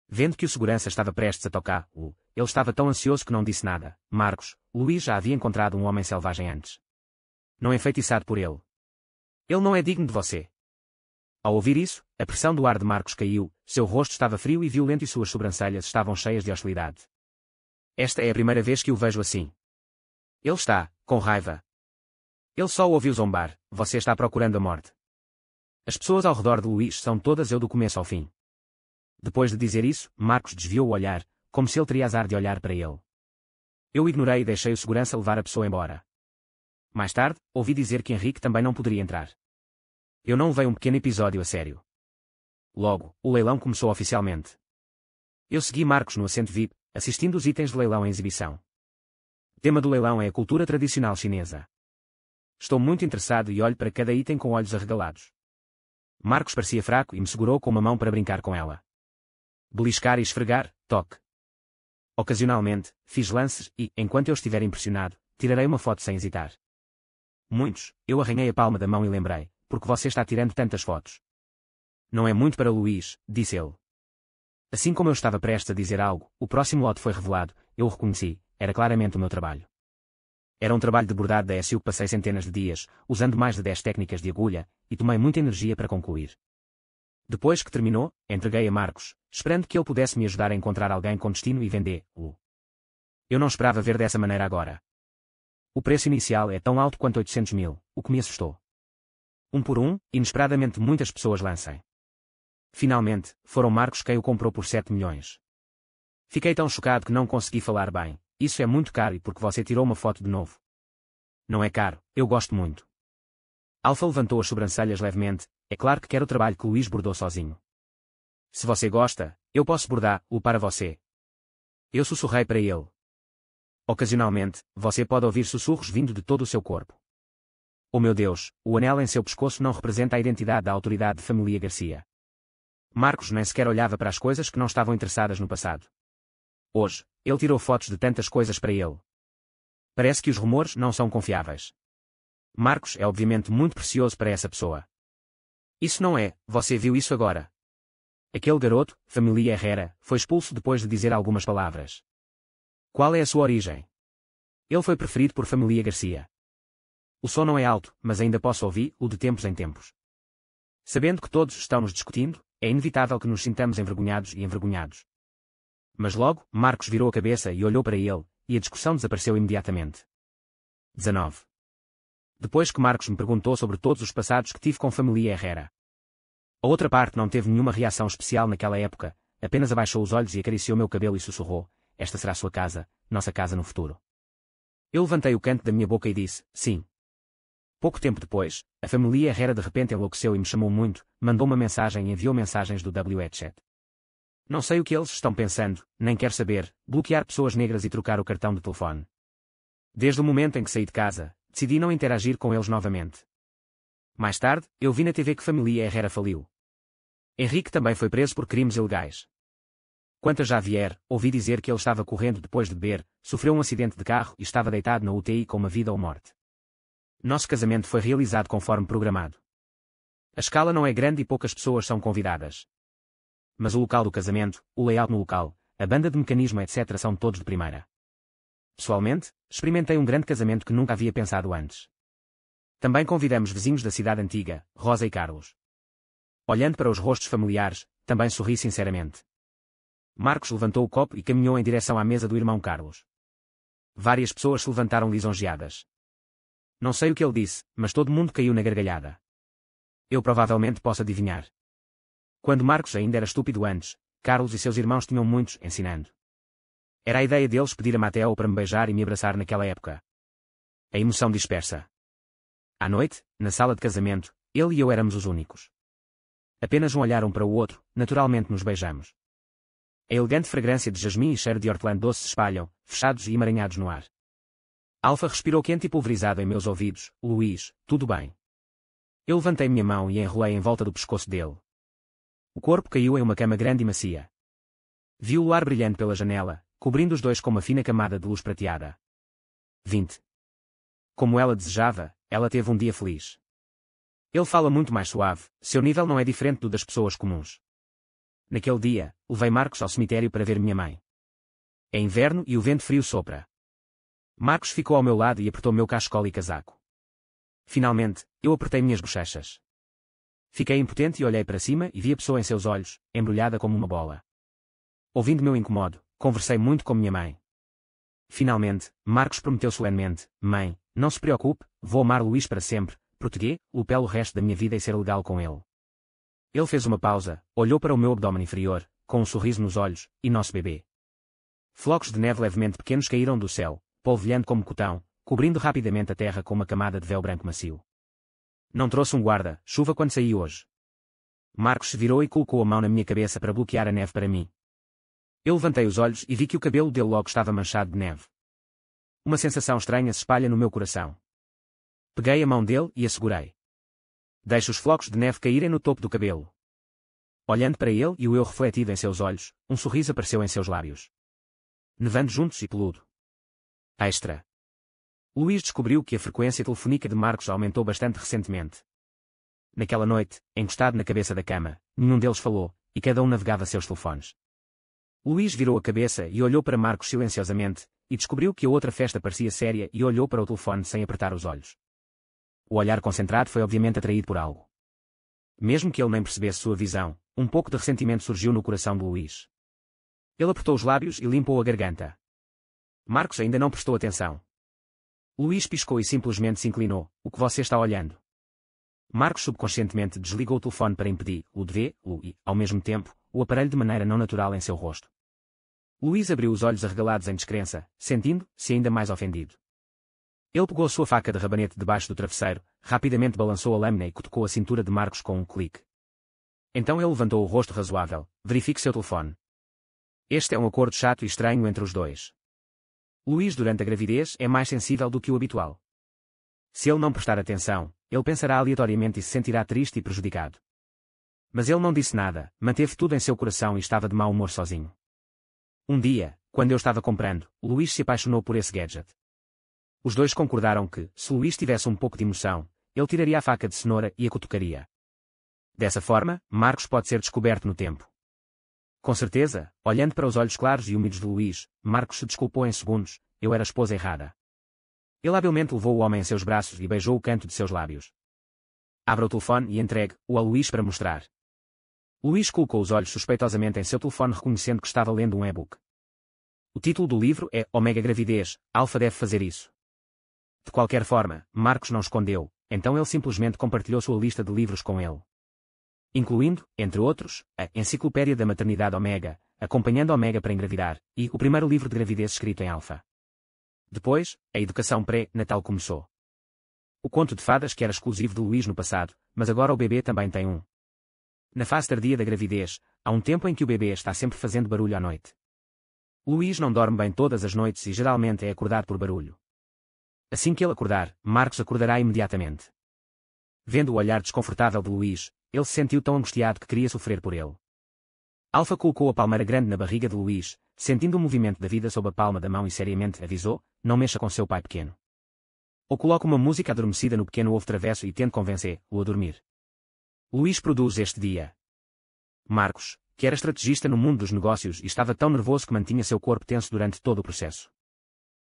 Vendo que o segurança estava prestes a tocá-lo, ele estava tão ansioso que não disse nada. Marcos, Luís já havia encontrado um homem selvagem antes. Não enfeitiçado por ele. Ele não é digno de você. Ao ouvir isso, a pressão do ar de Marcos caiu, seu rosto estava frio e violento e suas sobrancelhas estavam cheias de hostilidade. Esta é a primeira vez que o vejo assim. Ele está, com raiva. Ele só o ouviu zombar, você está procurando a morte. As pessoas ao redor de Luís são todas eu do começo ao fim. Depois de dizer isso, Marcos desviou o olhar, como se ele teria azar de olhar para ele. Eu ignorei e deixei o segurança levar a pessoa embora. Mais tarde, ouvi dizer que Henrique também não poderia entrar. Eu não levei um pequeno episódio a sério. Logo, o leilão começou oficialmente. Eu segui Marcos no assento VIP, assistindo os itens de leilão em exibição. O tema do leilão é a cultura tradicional chinesa. Estou muito interessado e olho para cada item com olhos arregalados. Marcos parecia fraco e me segurou com uma mão para brincar com ela. Beliscar e esfregar, toque. Ocasionalmente, fiz lances e, enquanto eu estiver impressionado, tirarei uma foto sem hesitar. Muitos, eu arranhei a palma da mão e lembrei, porque você está tirando tantas fotos. Não é muito para Luís, disse ele. Assim como eu estava prestes a dizer algo, o próximo lote foi revelado, eu o reconheci, era claramente o meu trabalho. Era um trabalho de bordado da SU que passei centenas de dias, usando mais de 10 técnicas de agulha, e tomei muita energia para concluir. Depois que terminou, entreguei a Marcos, esperando que ele pudesse me ajudar a encontrar alguém com destino e vendê-lo. Eu não esperava ver dessa maneira agora. O preço inicial é tão alto quanto 800 mil, o que me assustou. Um por um, inesperadamente muitas pessoas lancem. Finalmente, foram Marcos quem o comprou por 7 milhões. Fiquei tão chocado que não consegui falar bem. Isso é muito caro e porque você tirou uma foto de novo. Não é caro, eu gosto muito. Alfa levantou as sobrancelhas levemente, é claro que quero o trabalho que Luís bordou sozinho. Se você gosta, eu posso bordá-lo para você. Eu sussurrei para ele. Ocasionalmente, você pode ouvir sussurros vindo de todo o seu corpo. Oh meu Deus, o anel em seu pescoço não representa a identidade da autoridade de família Garcia. Marcos nem sequer olhava para as coisas que não estavam interessadas no passado. Hoje, ele tirou fotos de tantas coisas para ele. Parece que os rumores não são confiáveis. Marcos é obviamente muito precioso para essa pessoa. Isso não é, você viu isso agora. Aquele garoto, família Herrera, foi expulso depois de dizer algumas palavras. Qual é a sua origem? Ele foi preferido por família Garcia. O som não é alto, mas ainda posso ouvir-o de tempos em tempos. Sabendo que todos estão nos discutindo, é inevitável que nos sintamos envergonhados e envergonhados. Mas logo, Marcos virou a cabeça e olhou para ele, e a discussão desapareceu imediatamente. 19. Depois que Marcos me perguntou sobre todos os passados que tive com família Herrera. A outra parte não teve nenhuma reação especial naquela época, apenas abaixou os olhos e acariciou meu cabelo e sussurrou, esta será sua casa, nossa casa no futuro. Eu levantei o canto da minha boca e disse, sim. Pouco tempo depois, a família Herrera de repente enlouqueceu e me chamou muito, mandou uma mensagem e enviou mensagens do WeChat. Não sei o que eles estão pensando, nem quero saber, bloquear pessoas negras e trocar o cartão de telefone. Desde o momento em que saí de casa, decidi não interagir com eles novamente. Mais tarde, eu vi na TV que família Herrera faliu. Henrique também foi preso por crimes ilegais. Quanto a Javier, ouvi dizer que ele estava correndo depois de beber, sofreu um acidente de carro e estava deitado na UTI com uma vida ou morte. Nosso casamento foi realizado conforme programado. A escala não é grande e poucas pessoas são convidadas. Mas o local do casamento, o layout no local, a banda de mecanismo etc. são todos de primeira. Pessoalmente, experimentei um grande casamento que nunca havia pensado antes. Também convidamos vizinhos da cidade antiga, Rosa e Carlos. Olhando para os rostos familiares, também sorri sinceramente. Marcos levantou o copo e caminhou em direção à mesa do irmão Carlos. Várias pessoas se levantaram lisonjeadas. Não sei o que ele disse, mas todo mundo caiu na gargalhada. Eu provavelmente posso adivinhar. Quando Marcos ainda era estúpido antes, Carlos e seus irmãos tinham muitos ensinando. Era a ideia deles pedir a Mateo para me beijar e me abraçar naquela época. A emoção dispersa. À noite, na sala de casamento, ele e eu éramos os únicos. Apenas um olhar um para o outro, naturalmente nos beijamos. A elegante fragrância de jasmim e cheiro de hortelã doce se espalham, fechados e emaranhados no ar. Alfa respirou quente e pulverizado em meus ouvidos. Luís, tudo bem. Eu levantei minha mão e a enrolei em volta do pescoço dele. O corpo caiu em uma cama grande e macia. Vi o luar brilhante pela janela, cobrindo os dois com uma fina camada de luz prateada. 20. Como ela desejava, ela teve um dia feliz. Ele fala muito mais suave, seu nível não é diferente do das pessoas comuns. Naquele dia, levei Marcos ao cemitério para ver minha mãe. É inverno e o vento frio sopra. Marcos ficou ao meu lado e apertou meu cachecol e casaco. Finalmente, eu apertei minhas bochechas. Fiquei impotente e olhei para cima e vi a pessoa em seus olhos, embrulhada como uma bola. Ouvindo meu incomodo, conversei muito com minha mãe. Finalmente, Marcos prometeu solenemente: Mãe, não se preocupe, vou amar Luís para sempre, protegê-lo pelo resto da minha vida e ser legal com ele. Ele fez uma pausa, olhou para o meu abdômen inferior, com um sorriso nos olhos, e nosso bebê. Flocos de neve levemente pequenos caíram do céu, polvilhando como cotão, cobrindo rapidamente a terra com uma camada de véu branco macio. Não trouxe um guarda-chuva quando saí hoje. Marcos se virou e colocou a mão na minha cabeça para bloquear a neve para mim. Eu levantei os olhos e vi que o cabelo dele logo estava manchado de neve. Uma sensação estranha se espalha no meu coração. Peguei a mão dele e a segurei. Deixo os flocos de neve caírem no topo do cabelo. Olhando para ele e o eu refletido em seus olhos, um sorriso apareceu em seus lábios. Nevando juntos e peludo. Extra. Luís descobriu que a frequência telefónica de Marcos aumentou bastante recentemente. Naquela noite, encostado na cabeça da cama, nenhum deles falou, e cada um navegava seus telefones. Luís virou a cabeça e olhou para Marcos silenciosamente, e descobriu que a outra festa parecia séria e olhou para o telefone sem apertar os olhos. O olhar concentrado foi obviamente atraído por algo. Mesmo que ele nem percebesse sua visão, um pouco de ressentimento surgiu no coração de Luís. Ele apertou os lábios e limpou a garganta. Marcos ainda não prestou atenção. Luís piscou e simplesmente se inclinou. O que você está olhando? Marcos subconscientemente desligou o telefone para impedir o de vê-lo e, ao mesmo tempo, o aparelho de maneira não natural em seu rosto. Luís abriu os olhos arregalados em descrença, sentindo-se ainda mais ofendido. Ele pegou a sua faca de rabanete debaixo do travesseiro, rapidamente balançou a lâmina e cutucou a cintura de Marcos com um clique. Então ele levantou o rosto razoável. Verifique seu telefone. Este é um acordo chato e estranho entre os dois. Luís durante a gravidez é mais sensível do que o habitual. Se ele não prestar atenção, ele pensará aleatoriamente e se sentirá triste e prejudicado. Mas ele não disse nada, manteve tudo em seu coração e estava de mau humor sozinho. Um dia, quando eu estava comprando, Luís se apaixonou por esse gadget. Os dois concordaram que, se Luís tivesse um pouco de emoção, ele tiraria a faca de cenoura e a cutucaria. Dessa forma, Marcos pode ser descoberto no tempo. Com certeza, olhando para os olhos claros e úmidos de Luís, Marcos se desculpou em segundos: eu era a esposa errada. Ele habilmente levou o homem em seus braços e beijou o canto de seus lábios. Abra o telefone e entregue-o a Luís para mostrar. Luís colocou os olhos suspeitosamente em seu telefone reconhecendo que estava lendo um e-book. O título do livro é Omega Gravidez, Alfa deve fazer isso. De qualquer forma, Marcos não escondeu, então ele simplesmente compartilhou sua lista de livros com ele. Incluindo, entre outros, a Enciclopédia da Maternidade Omega, Acompanhando Omega para Engravidar, e o primeiro livro de gravidez escrito em alfa. Depois, a educação pré-natal começou. O conto de fadas que era exclusivo de Luís no passado, mas agora o bebê também tem um. Na fase tardia da gravidez, há um tempo em que o bebê está sempre fazendo barulho à noite. Luís não dorme bem todas as noites e geralmente é acordado por barulho. Assim que ele acordar, Marcos acordará imediatamente. Vendo o olhar desconfortável de Luís, ele se sentiu tão angustiado que queria sofrer por ele. Alfa colocou a palmeira grande na barriga de Luís, sentindo o movimento da vida sob a palma da mão e seriamente avisou: não mexa com seu pai pequeno. Ou coloco uma música adormecida no pequeno ovo travesso e tento convencer-o a dormir. Luís produz este dia. Marcos, que era estrategista no mundo dos negócios e estava tão nervoso que mantinha seu corpo tenso durante todo o processo.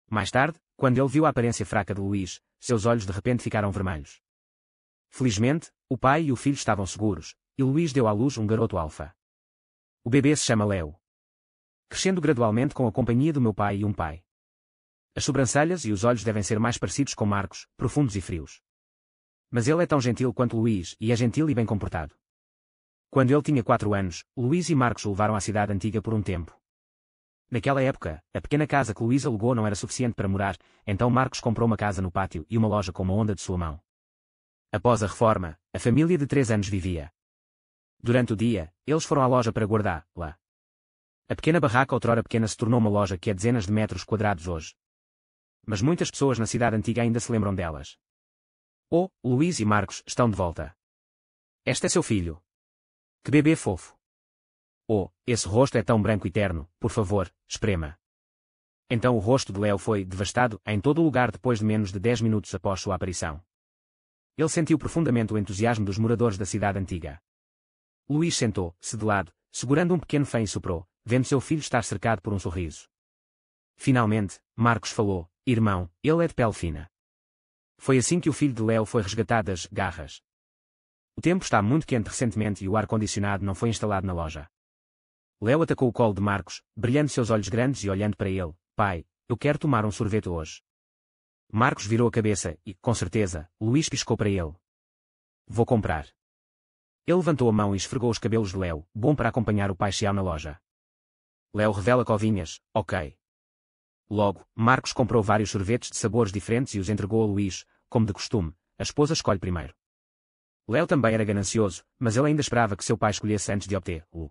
Mais tarde, quando ele viu a aparência fraca de Luís, seus olhos de repente ficaram vermelhos. Felizmente, o pai e o filho estavam seguros, e Luís deu à luz um garoto alfa. O bebê se chama Léo. Crescendo gradualmente com a companhia do meu pai e um pai. As sobrancelhas e os olhos devem ser mais parecidos com Marcos, profundos e frios. Mas ele é tão gentil quanto Luís e é gentil e bem comportado. Quando ele tinha 4 anos, Luís e Marcos o levaram à cidade antiga por um tempo. Naquela época, a pequena casa que Luís alugou não era suficiente para morar, então Marcos comprou uma casa no pátio e uma loja com uma onda de sua mão. Após a reforma, a família de 3 anos vivia. Durante o dia, eles foram à loja para guardá-la. A pequena barraca outrora pequena se tornou uma loja que é dezenas de metros quadrados hoje. Mas muitas pessoas na cidade antiga ainda se lembram delas. Oh, Luís e Marcos estão de volta. Este é seu filho. Que bebê fofo. Oh, esse rosto é tão branco e terno, por favor, esprema. Então o rosto de Léo foi devastado em todo o lugar depois de menos de 10 minutos após sua aparição. Ele sentiu profundamente o entusiasmo dos moradores da cidade antiga. Luís sentou-se de lado, segurando um pequeno fém e soprou, vendo seu filho estar cercado por um sorriso. Finalmente, Marcos falou, irmão, ele é de pele fina. Foi assim que o filho de Léo foi resgatado das garras. O tempo está muito quente recentemente e o ar-condicionado não foi instalado na loja. Léo atacou o colo de Marcos, brilhando seus olhos grandes e olhando para ele. Pai, eu quero tomar um sorvete hoje. Marcos virou a cabeça e, com certeza, Luís piscou para ele. Vou comprar. Ele levantou a mão e esfregou os cabelos de Léo, bom para acompanhar o pai Xiao na loja. Léo revela covinhas, ok. Logo, Marcos comprou vários sorvetes de sabores diferentes e os entregou a Luís, como de costume, a esposa escolhe primeiro. Léo também era ganancioso, mas ele ainda esperava que seu pai escolhesse antes de obter-o.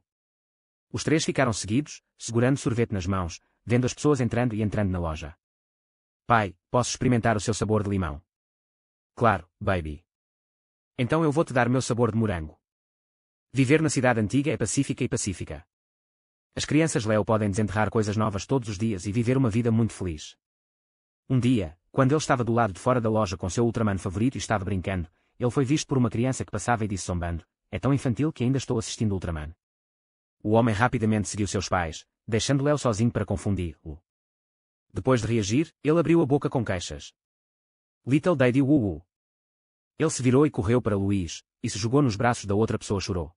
Os 3 ficaram seguidos, segurando sorvete nas mãos, vendo as pessoas entrando e entrando na loja. Pai, posso experimentar o seu sabor de limão? Claro, baby. Então eu vou-te dar meu sabor de morango. Viver na cidade antiga é pacífica e pacífica. As crianças Léo podem desenterrar coisas novas todos os dias e viver uma vida muito feliz. Um dia, quando ele estava do lado de fora da loja com seu Ultraman favorito e estava brincando, ele foi visto por uma criança que passava e disse zombando, é tão infantil que ainda estou assistindo Ultraman. O homem rapidamente seguiu seus pais, deixando Léo sozinho para confundi-lo. Depois de reagir, ele abriu a boca com queixas. Little Daddy Woo. Ele se virou e correu para Luís, e se jogou nos braços da outra pessoa chorou.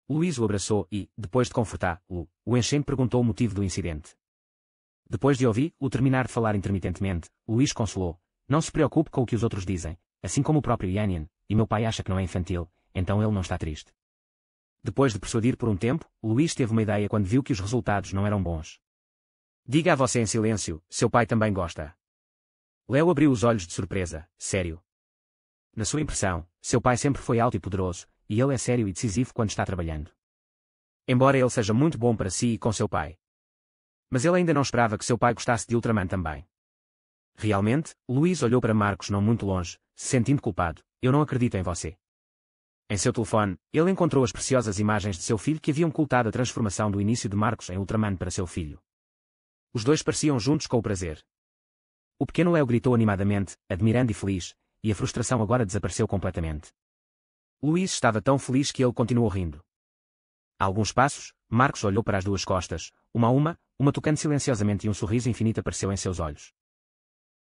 Luís o abraçou e, depois de confortá-lo, o enchente perguntou o motivo do incidente. Depois de ouvir-o terminar de falar intermitentemente, Luís consolou, não se preocupe com o que os outros dizem, assim como o próprio Yannian, e meu pai acha que não é infantil, então ele não está triste. Depois de persuadir por um tempo, Luís teve uma ideia quando viu que os resultados não eram bons. Diga a você em silêncio, seu pai também gosta. Léo abriu os olhos de surpresa, sério. Na sua impressão, seu pai sempre foi alto e poderoso, e ele é sério e decisivo quando está trabalhando. Embora ele seja muito bom para si e com seu pai. Mas ele ainda não esperava que seu pai gostasse de Ultraman também. Realmente, Luís olhou para Marcos não muito longe, se sentindo culpado, eu não acredito em você. Em seu telefone, ele encontrou as preciosas imagens de seu filho que haviam ocultado a transformação do início de Marcos em Ultraman para seu filho. Os dois pareciam juntos com o prazer. O pequeno Léo gritou animadamente, admirando e feliz, e a frustração agora desapareceu completamente. Luís estava tão feliz que ele continuou rindo. A alguns passos, Marcos olhou para as duas costas, uma a uma tocando silenciosamente e um sorriso infinito apareceu em seus olhos.